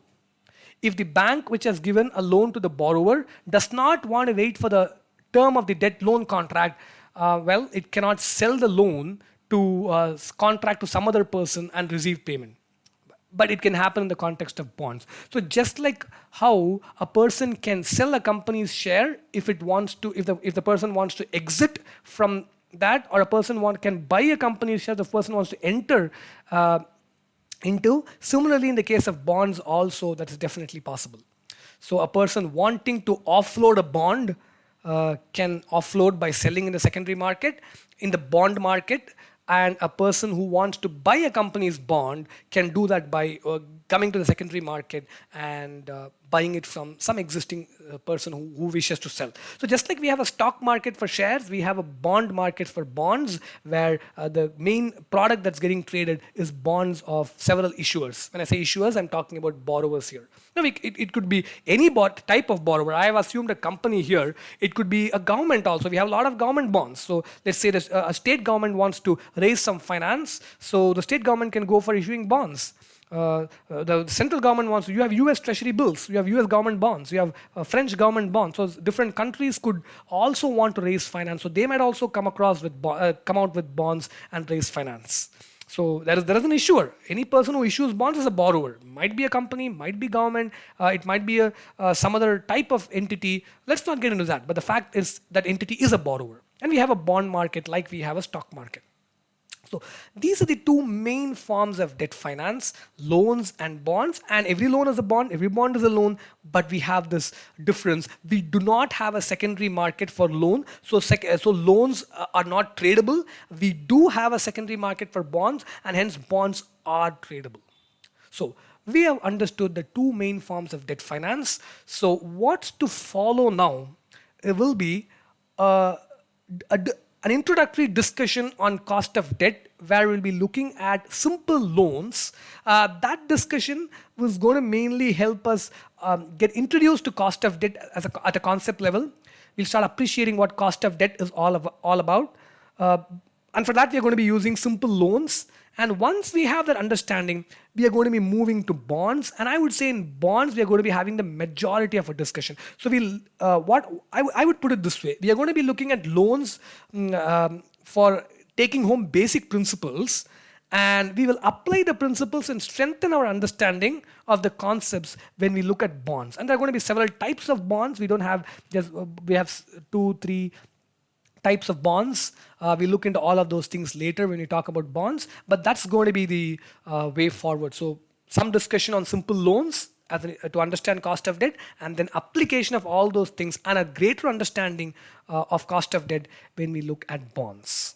If the bank which has given a loan to the borrower does not want to wait for the term of the debt loan contract, well, it cannot sell the loan to contract to some other person and receive payment. But it can happen in the context of bonds. So just like how a person can sell a company's share if it wants to, if the person wants to exit from that, or a person can buy a company's share, the person wants to enter into. Similarly, in the case of bonds also, that is definitely possible. So a person wanting to offload a bond can offload by selling in the secondary market, in the bond market, and a person who wants to buy a company's bond can do that by coming to the secondary market and buying it from some existing person who wishes to sell. So just like we have a stock market for shares, we have a bond market for bonds, where the main product that's getting traded is bonds of several issuers. When I say issuers, I'm talking about borrowers here. Now, it could be any type of borrower. I have assumed a company here. It could be a government also. We have a lot of government bonds. So let's say that a state government wants to raise some finance. So the state government can go for issuing bonds. The central government wants to, you have US treasury bills, you have US government bonds, you have French government bonds. So different countries could also want to raise finance. So they might also come out with bonds and raise finance. So there is an issuer. Any person who issues bonds is a borrower. Might be a company, might be government, it might be some other type of entity. Let's not get into that. But the fact is that entity is a borrower. And we have a bond market like we have a stock market. So these are the two main forms of debt finance: loans and bonds. And every loan is a bond, every bond is a loan, but we have this difference. We do not have a secondary market for loan. So loans are not tradable. We do have a secondary market for bonds, and hence bonds are tradable. So we have understood the two main forms of debt finance. So what's to follow now, it will be an introductory discussion on cost of debt, where we'll be looking at simple loans. That discussion was going to mainly help us get introduced to cost of debt at a concept level. We'll start appreciating what cost of debt is all about. And for that, we are going to be using simple loans. And once we have that understanding, we are going to be moving to bonds. And I would say in bonds, we are going to be having the majority of a discussion. So I would put it this way. We are going to be looking at loans for taking home basic principles. And we will apply the principles and strengthen our understanding of the concepts when we look at bonds. And there are going to be several types of bonds. We have 2, 3 types of bonds. We look into all of those things later when we talk about bonds, but that's going to be the way forward. So some discussion on simple loans to understand cost of debt, and then application of all those things and a greater understanding of cost of debt when we look at bonds.